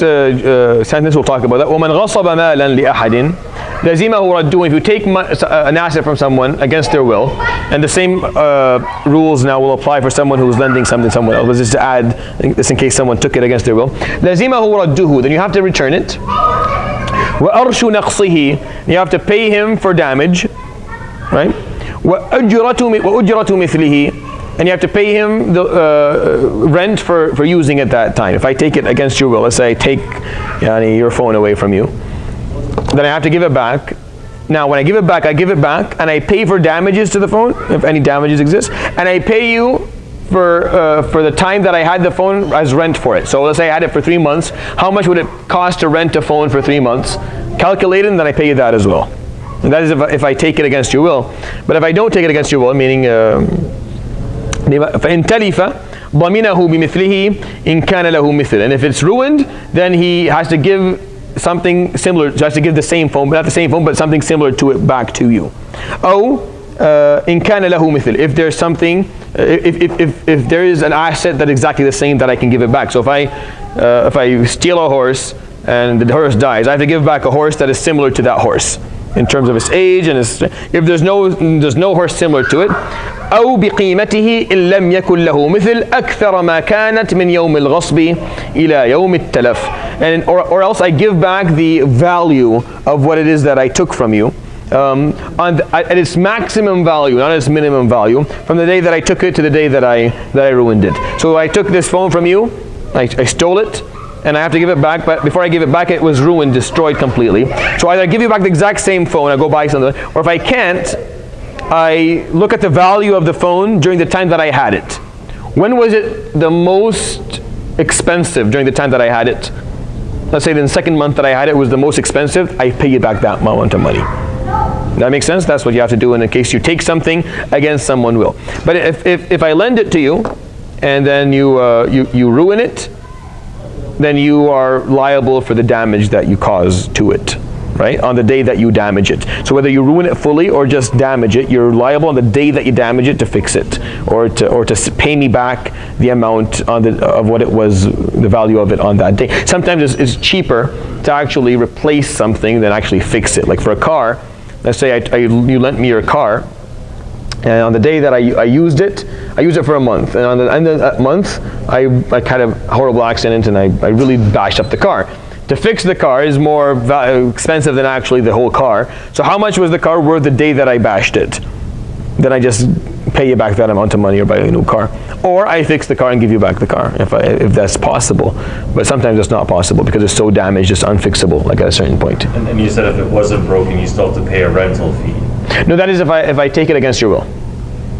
A: sentence we'll talk about that. وَمَنْ غَصَبَ مَالًا لِأَحَدٍ لَزِمَهُ رَدُّهُ. If you take an asset from someone against their will, and the same rules now will apply for someone who's lending something to someone else. Let's just add this in case someone took it against their will. لَزِمَهُ رَدُّهُ. Then you have to return it. وَأَرْشُ نَقْصِهِ. You have to pay him for damage, right? وَأُجْرَةُ مِثْلِهِ. And you have to pay him the rent for using it that time. If I take it against your will, let's say I take your phone away from you, then I have to give it back. Now when I give it back and I pay for damages to the phone, if any damages exist, and I pay you for the time that I had the phone as rent for it. So let's say I had it for 3 months. How much would it cost to rent a phone for 3 months? Calculate it, and then I pay you that as well. And that is if I take it against your will. But if I don't take it against your will, meaning فإن تلف ضمنه بمثله إن كان له مثل. And if it's ruined, then he has to give something similar. He has to give the same phone, but not the same phone, but something similar to it back to you. أو إن كان له مثل. If there's something, if there is an asset that's exactly the same that I can give it back. So if I steal a horse and the horse dies, I have to give back a horse that is similar to that horse in terms of its age and if there's no horse similar to it. أو بقيمته إن لم يكن له مثل أكثر ما كانت من يوم الغصب إلى يوم التلف. And or else I give back the value of what it is that I took from you at its maximum value, not its minimum value, from the day that I took it to the day that I ruined it. So I took this phone from you, I stole it, and I have to give it back, but before I give it back it was ruined, destroyed completely. So either I give you back the exact same phone, I go buy something, or if I can't, I look at the value of the phone during the time that I had it. When was it the most expensive during the time that I had it? Let's say the second month that I had it was the most expensive, I pay you back that amount of money. That makes sense? That's what you have to do in case you take something against someone's will. But if I lend it to you, and then you ruin it, then you are liable for the damage that you cause to it, right? On the day that you damage it. So whether you ruin it fully or just damage it, you're liable on the day that you damage it to fix it, or to pay me back the amount of what it was, the value of it on that day. Sometimes it's cheaper to actually replace something than actually fix it. Like for a car, let's say you lent me your car, And on the day that I used it for a month. And on the end of that month, I had a horrible accident and I really bashed up the car. To fix the car is more expensive than actually the whole car. So how much was the car worth the day that I bashed it? Then I just pay you back that amount of money or buy a new car. Or I fix the car and give you back the car, if that's possible. But sometimes it's not possible because it's so damaged, it's unfixable, like at a certain point.
C: And you said if it wasn't broken, you still have to pay a rental fee.
A: No, that is if I take it against your will.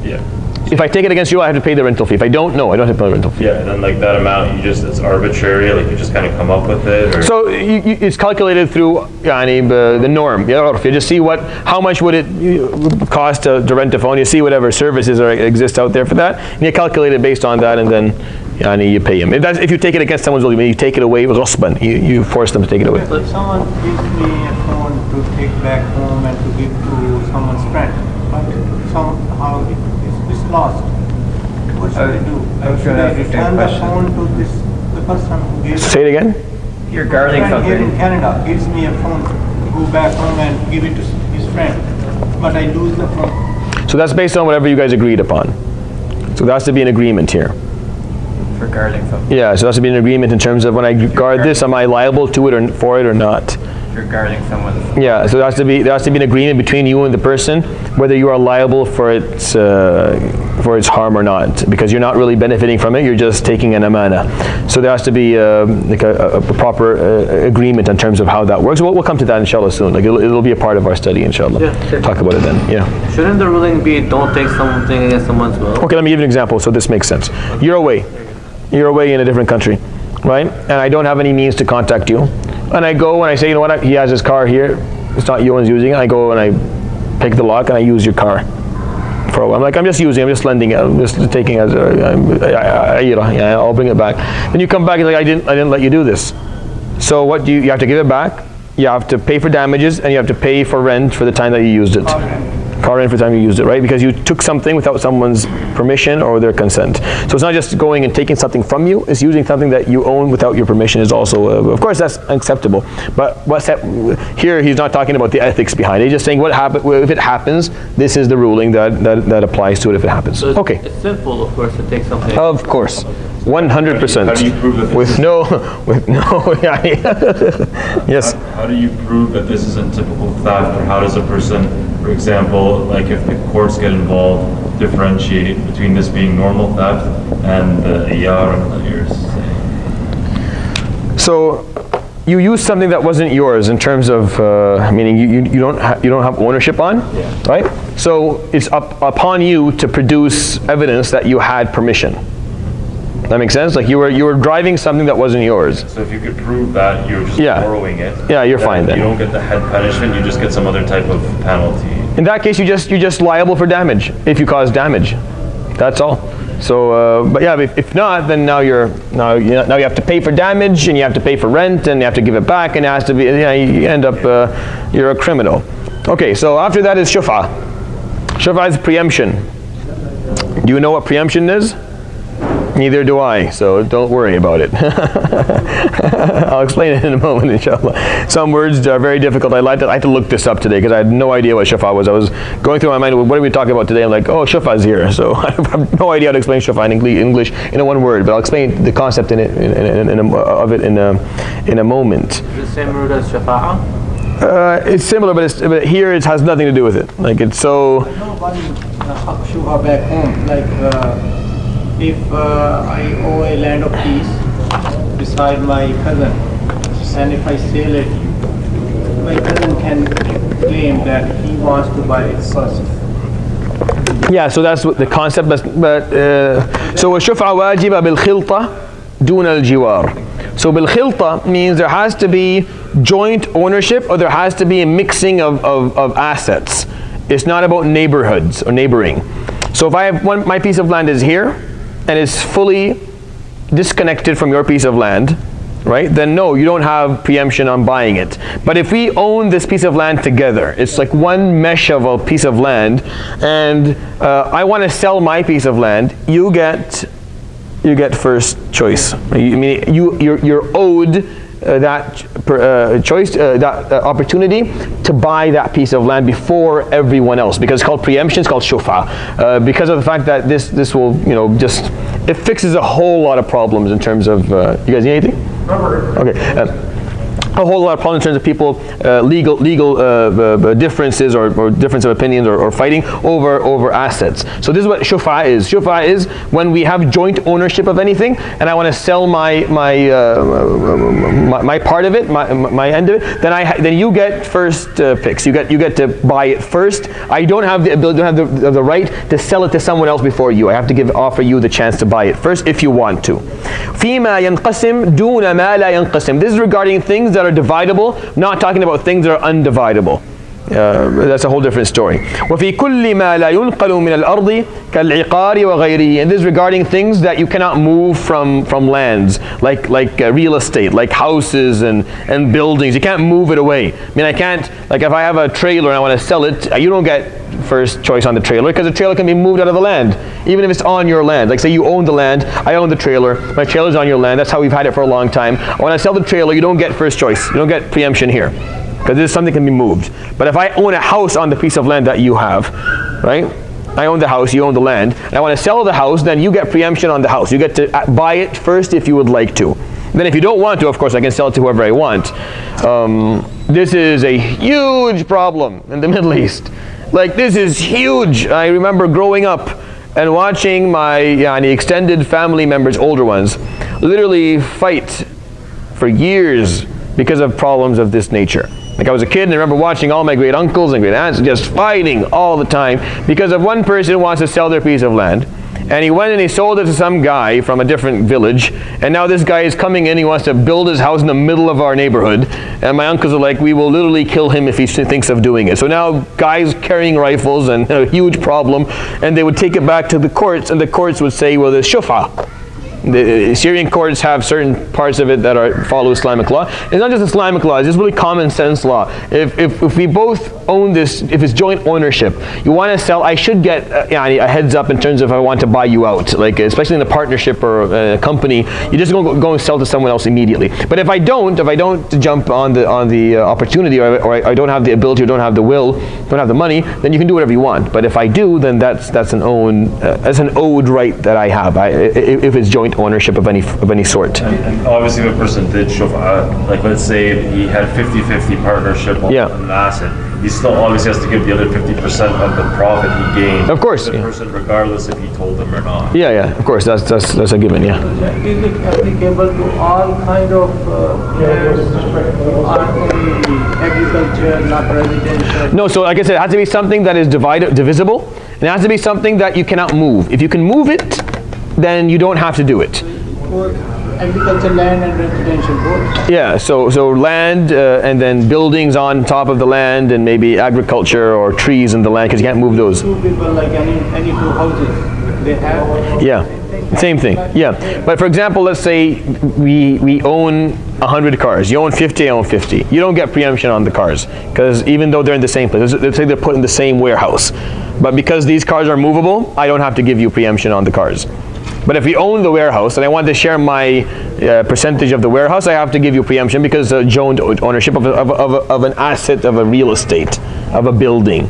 C: Yeah.
A: If I take it against you, I have to pay the rental fee. If I don't, no, I don't have to pay the rental fee.
C: Yeah, and then like that amount, it's arbitrary, like you just kind of come up with it? Or?
A: So it's calculated through the norm. You just see how much would it cost to rent a phone. You see whatever services exist out there for that, and you calculate it based on that, and then you pay them. If you take it against someone's will, you take it away, it was ghasban. You force them to take it away.
D: If someone gives me a phone to take back home and to give to someone's friend, but somehow it's lost. What should I do? Should I return the phone to the person who gave it?
A: Say it again?
E: You're guarding
D: My friend here in
E: something.
D: Canada gives me a phone to go back home and give it to his friend, but I lose the phone.
A: So that's based on whatever you guys agreed upon. So there has to be an agreement here.
E: For guarding something.
A: Yeah, so there has to be an agreement in terms of when I guard this, am I liable to it or for it or not?
E: You're guarding someone's.
A: Yeah, so there has to be an agreement between you and the person whether you are liable for its harm or not, because you're not really benefiting from it. You're just taking an amana. So there has to be like a proper agreement in terms of how that works. We'll come to that inshallah soon. Like it'll be a part of our study inshallah.
B: Yeah.
A: Talk about it then. Yeah.
B: Shouldn't the ruling be don't take something against someone's will?
A: Okay, let me give you an example so this makes sense. You're away in a different country, right? And I don't have any means to contact you. And I go and I say, you know what, he has his car here, it's not you one's using it. I go and I pick the lock and I use your car for a while. I'm just using it, I'm just lending it, I'm just taking it as I'll bring it back. Then you come back and like, I didn't let you do this. So what do you have to give it back, you have to pay for damages, and you have to pay for rent for the time that you used it. Car rent for the time you used it, right? Because you took something without someone's permission or their consent. So it's not just going and taking something from you, it's using something that you own without your permission is also, of course that's acceptable. But here he's not talking about the ethics behind it, he's just saying if it happens, this is the ruling that applies to it if it happens.
B: So
A: okay.
B: It's simple, of course, to take something.
A: Of course. 100%.
C: How do you prove that this
A: with no, yes.
C: How do you prove that this isn't typical theft, or how does a person, for example, like if the courts get involved, differentiate between this being normal theft and the iyaram that you're saying?
A: So you use something that wasn't yours in terms of meaning you don't have ownership on, right? So it's upon you to produce evidence that you had permission. That makes sense? Like you were driving something that wasn't yours.
C: So if you could prove that you're just borrowing it,
A: yeah, you're fine then.
C: You don't get the head punishment, you just get some other type of penalty.
A: In that case, you're just liable for damage if you cause damage. That's all. So, but yeah, if not, then now you have to pay for damage, and you have to pay for rent, and you have to give it back, and it has to be. You end up you're a criminal. Okay, so after that is shufa. Shufa is preemption. Do you know what preemption is? Neither do I, so don't worry about it. I'll explain it in a moment, inshallah. Some words are very difficult. I had to look this up today because I had no idea what shufa was. I was going through my mind, what are we talking about today? I'm like, oh, shufa is here. So I have no idea how to explain shufa in English in one word, but I'll explain the concept of it in a moment.
B: Is it the same root as shafa'a?
A: It's similar, but here it has nothing to do with it. Like it's so.
D: Nobody shufa back home, like. If I owe a land of peace beside my cousin, and if I sell it, my cousin can claim that he wants to buy it first.
A: Yeah, so that's what the concept. But so الشفعة واجبة بالخلطة دون الجوار. So بالخلطة means there has to be joint ownership, or there has to be a mixing of assets. It's not about neighborhoods or neighboring. So if I have my piece of land is here, and it's fully disconnected from your piece of land, right? Then no, you don't have preemption on buying it. But if we own this piece of land together, it's like one mesh of a piece of land, and I want to sell my piece of land, you get first choice. You're owed opportunity to buy that piece of land before everyone else, because it's called preemption, it's called shufa, because of the fact that this will, it fixes a whole lot of problems in terms of, you guys need anything? Okay. A whole lot of problems in terms of people, legal differences or difference of opinions or fighting over assets. So this is what shufa is. Shufa is when we have joint ownership of anything, and I want to sell my part of it, my end of it. Then you get first picks. You get to buy it first. I don't have the ability, don't have the right to sell it to someone else before you. I have to offer you the chance to buy it first if you want to. فيما ينقسم دون ما لا ينقسم. This is regarding things that are dividable, not talking about things that are undividable. That's a whole different story. وفي كل ما لا ينقل من الأرض كالعقار وغيره. And this is regarding things that you cannot move from lands, like real estate, like houses and buildings. You can't move it away. I mean, I can't, like if I have a trailer and I want to sell it, you don't get first choice on the trailer, because the trailer can be moved out of the land, even if it's on your land. Like say you own the land, I own the trailer, my trailer's on your land, that's how we've had it for a long time. When I sell the trailer, you don't get first choice, you don't get preemption here, because this is something can be moved. But if I own a house on the piece of land that you have, right? I own the house, you own the land, and I want to sell the house, then you get preemption on the house. You get to buy it first if you would like to. Then if you don't want to, of course, I can sell it to whoever I want. This is a huge problem in the Middle East. Like, this is huge. I remember growing up and watching my extended family members, older ones, literally fight for years because of problems of this nature. Like I was a kid and I remember watching all my great uncles and great aunts just fighting all the time because of one person who wants to sell their piece of land. And he went and he sold it to some guy from a different village, and now this guy is coming in, he wants to build his house in the middle of our neighborhood, and my uncles are like, we will literally kill him if he thinks of doing it. So now guys carrying rifles, and a huge problem, and they would take it back to the courts, and the courts would say, well, there's shufa. The Syrian courts have certain parts of it that follow Islamic law. It's not just Islamic law, it's just really common sense law. If we both own this, if it's joint ownership, you want to sell, I should get a heads up in terms of if I want to buy you out, like especially in a partnership or a company, you just go and sell to someone else immediately. But if I don't jump on the opportunity, or I don't have the ability, or don't have the will, don't have the money, then you can do whatever you want. But if I do, then that's an owed right that I have. If it's joint ownership of any sort.
C: And obviously if a person did shufa, like let's say he had 50-50 partnership on an asset, he still obviously has to give the other 50% of the profit he gained.
A: Of course.
C: To the person, regardless if he told them or not.
A: Yeah, of course, that's a given, yeah.
D: Is it applicable to all kind of lands, not only agriculture, not residential?
A: No, so like I said, it has to be something that is divisible, and it has to be something that you cannot move. If you can move it, then you don't have to do it.
D: Both agriculture land and residential both? Yeah,
A: so land and then buildings on top of the land, and maybe agriculture or trees in the land, because you can't move those.
D: Two people, like any two houses, they have?
A: Yeah, same thing, yeah. But for example, let's say we own 100 cars. You own 50, I own 50. You don't get preemption on the cars, because even though they're in the same place, let's say they're put in the same warehouse. But because these cars are movable, I don't have to give you preemption on the cars. But if we own the warehouse and I want to share my percentage of the warehouse, I have to give you preemption, because joint ownership of an asset, of a real estate, of a building.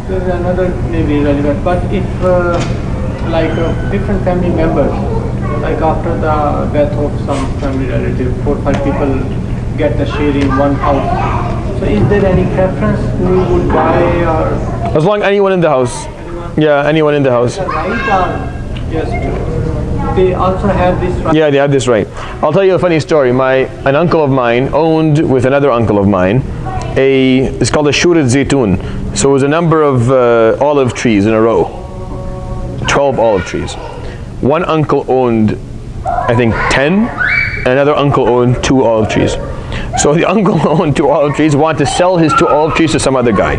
D: There's another maybe relevant, but if different family members, like after the death of some family relative, 4 or 5 people get the share in one house. So is there any preference who would buy, or?
A: As long as anyone in the house. Yeah, anyone in the house.
D: Right, or just they also have this right?
A: Yeah, they have this right. I'll tell you a funny story. An uncle of mine owned with another uncle of mine it's called a shurat zaytun. So it was a number of olive trees in a row. 12 olive trees. One uncle owned, I think, 10, and another uncle owned 2 olive trees. So the uncle who owned 2 olive trees wanted to sell his 2 olive trees to some other guy.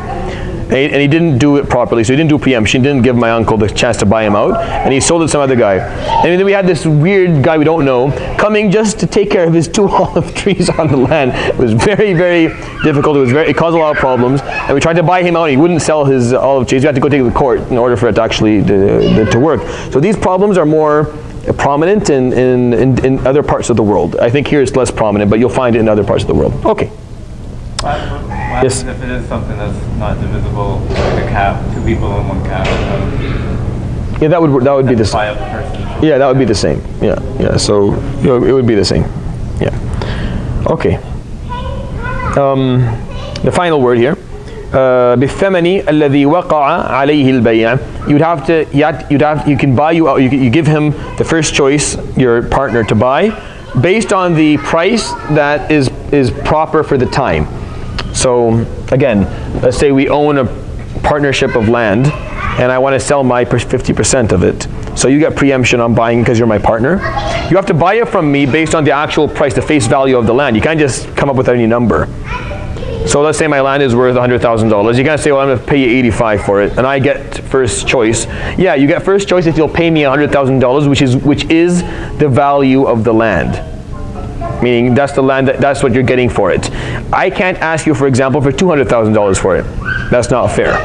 A: and he didn't do it properly. So he didn't do preemption, didn't give my uncle the chance to buy him out, and he sold it to some other guy. And then we had this weird guy we don't know coming just to take care of his 2 olive trees on the land. It was very, very difficult. It caused a lot of problems, and we tried to buy him out. He wouldn't sell his olive trees. We had to go take it to court in order for it to actually to work. So these problems are more prominent in other parts of the world. I think here it's less prominent, but you'll find it in other parts of the world. Okay.
E: What
A: Yes.
E: happens if it is something that's not divisible, like a cow, 2 people in 1 cow?
A: Yeah, that would be the same.
E: Buy up the person.
A: Yeah, that would be the same. Yeah. So it would be the same. Yeah. Okay. The final word here. بالثمن الذي وقع عليه البيع. You can buy you give him the first choice, your partner, to buy based on the price that is proper for the time. So again, let's say we own a partnership of land and I want to sell my 50% of it. So you get preemption on buying because you're my partner. You have to buy it from me based on the actual price, the face value of the land. You can't just come up with any number. So let's say my land is worth $100,000. You can't say, well, I'm going to pay you 85 for it, and I get first choice. Yeah, you get first choice if you'll pay me $100,000, which is the value of the land. Meaning that's the land, that's what you're getting for it. I can't ask you, for example, for $200,000 for it. That's not fair.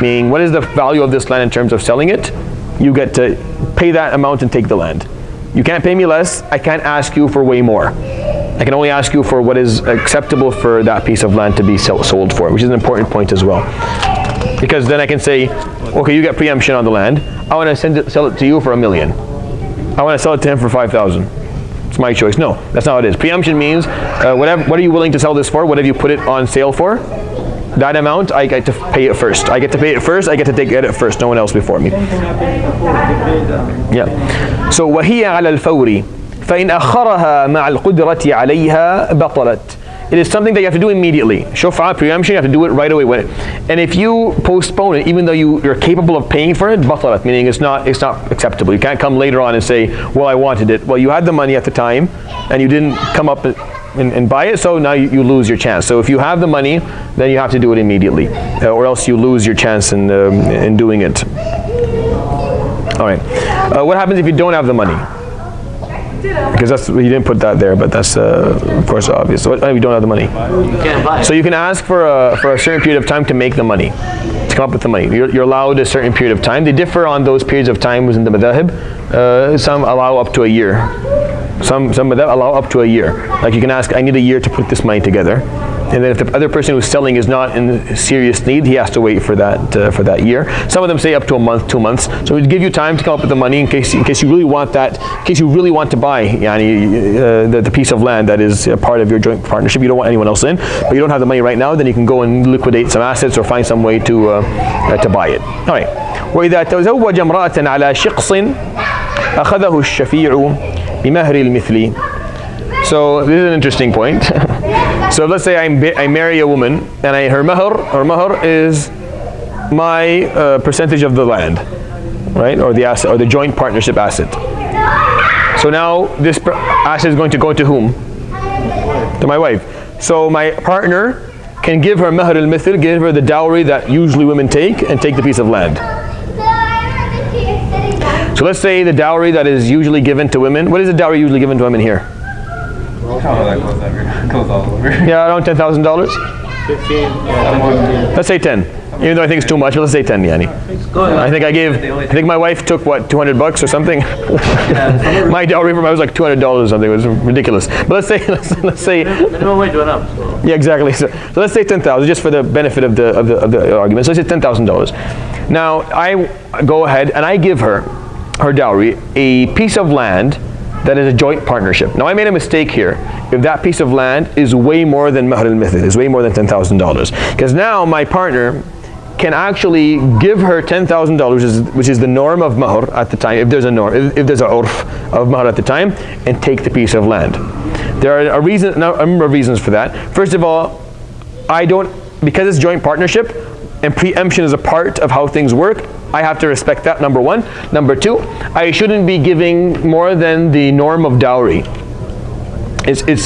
A: Meaning, what is the value of this land in terms of selling it? You get to pay that amount and take the land. You can't pay me less. I can't ask you for way more. I can only ask you for what is acceptable for that piece of land to be sold for, which is an important point as well. Because then I can say, okay, you get preemption on the land. I want to sell it to you for $1 million. I want to sell it to him for $5,000. It's my choice. No, that's not what it is. Preemption means what are you willing to sell this for? What have you put it on sale for? That amount, I get to pay it first. I get to pay it first. I get to get it first. No one else before me. Yeah. So وهي على الفور فإن أخرها مع القدرة عليها بطلت. It is something that you have to do immediately. Shufa, preemption, you have to do it right away. And if you postpone it, even though you're capable of paying for it, batalat, meaning it's not acceptable. You can't come later on and say, well, I wanted it. Well, you had the money at the time, and you didn't come up and buy it, so now you lose your chance. So if you have the money, then you have to do it immediately, or else you lose your chance in doing it. All right. What happens if you don't have the money? Because you didn't put that there, but that's of course obvious. So you don't have the money.
B: You can't buy it.
A: So you can ask for a certain period of time to make the money, to come up with the money. You're allowed a certain period of time. They differ on those periods of time within the madhahib. Some allow up to a year. Some madhahib allow up to a year. Like you can ask, I need a year to put this money together. And then if the other person who's selling is not in serious need, he has to wait for that year. Some of them say up to a month, 2 months. So we give you time to come up with the money in case you really want that, in case you really want to buy the piece of land that is a part of your joint partnership. You don't want anyone else in, but you don't have the money right now. Then you can go and liquidate some assets or find some way to buy it. All right. وإذا تزوج امرأة على شقص أخذه الشفيع بمهر المثل. So this is an interesting point. So let's say I marry a woman and her mahr is my percentage of the land, right, or the asset, or the joint partnership asset. So now this asset is going to go to whom? To my wife. So my partner can give her mahr al-mithl, give her the dowry that usually women take, and take the piece of land. So let's say the dowry that is usually given to women. What is the dowry usually given to women here?
E: Goes all over.
A: Yeah, around $10,000.
D: 15.
A: Let's say 10. Even though I think it's too much, but let's say 10, Yani. I think my wife took what, $200 or something. My dowry from her was like $200 or something. It was ridiculous. But let's say
B: minimum wage went up. So.
A: Yeah, exactly. So let's say 10,000, just for the benefit of the argument. So let's say $10,000. Now I go ahead and I give her dowry, a piece of land that is a joint partnership. Now I made a mistake here. If that piece of land is way more than mahr al-mithl, is way more than $10,000, because now my partner can actually give her $10,000, which is the norm of mahr at the time, if there's a norm, if there's a urf of mahr at the time, and take the piece of land. There are a number of reasons for that. First of all, because it's joint partnership and preemption is a part of how things work, I have to respect that, number one. Number two, I shouldn't be giving more than the norm of dowry. it's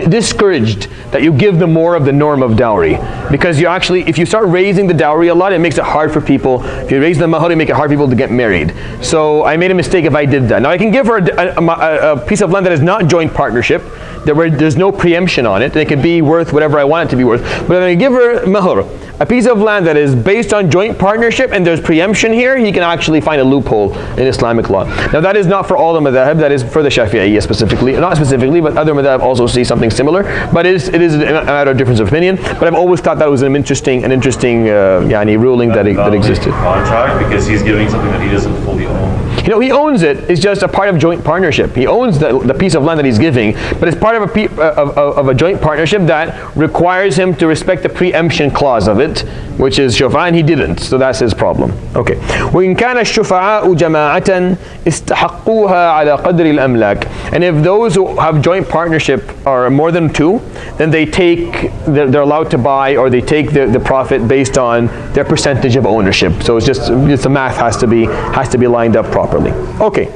A: discouraged that you give them more of the norm of dowry, because you actually, if you start raising the dowry a lot, it makes it hard for people. If you raise the mahar, you make it hard for people to get married. So I made a mistake if I did that. Now I can give her a piece of land that is not joint partnership, where there's no preemption on it. It can be worth whatever I want it to be worth. But if I give her mahar, a piece of land that is based on joint partnership and there's preemption here, he can actually find a loophole in Islamic law. Now that is not for all the madhab, that is for the Shafi'iyya specifically, not specifically, but other madhab also see something similar, but it is a matter of difference of opinion. But I've always thought that was an interesting ruling that existed.
C: Contract, because he's giving something that he doesn't fully own.
A: You know, he owns it. It's just a part of joint partnership. He owns the piece of land that he's giving, but it's part of a joint partnership that requires him to respect the preemption clause of it, which is shufa'a, and he didn't. So that's his problem. Okay. وإن كان الشفعاء جماعة استحقوها على قدر الأملاك. And if those who have joint partnership are more than two, then they're allowed to buy, or they take the profit based on their percentage of ownership. So it's just the math has to be lined up properly. Okay.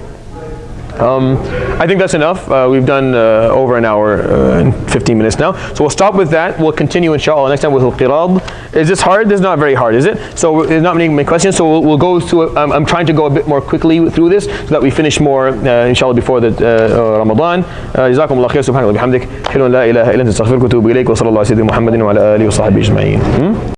A: I think that's enough. We've done over an hour and 15 minutes now. So we'll stop with that. We'll continue inshallah next time with al-qirad. Is this hard? This is not very hard, is it? So there's not many questions. So we'll go through. I'm trying to go a bit more quickly through this so that we finish more inshallah before the Ramadan. جزاكم الله خير سبحانك وبحمدك أشهد أن لا إله إلا أنت أستغفرك وأتوب إليك وصلى الله على سيدنا محمد وعلى آله وصحبه أجمعين.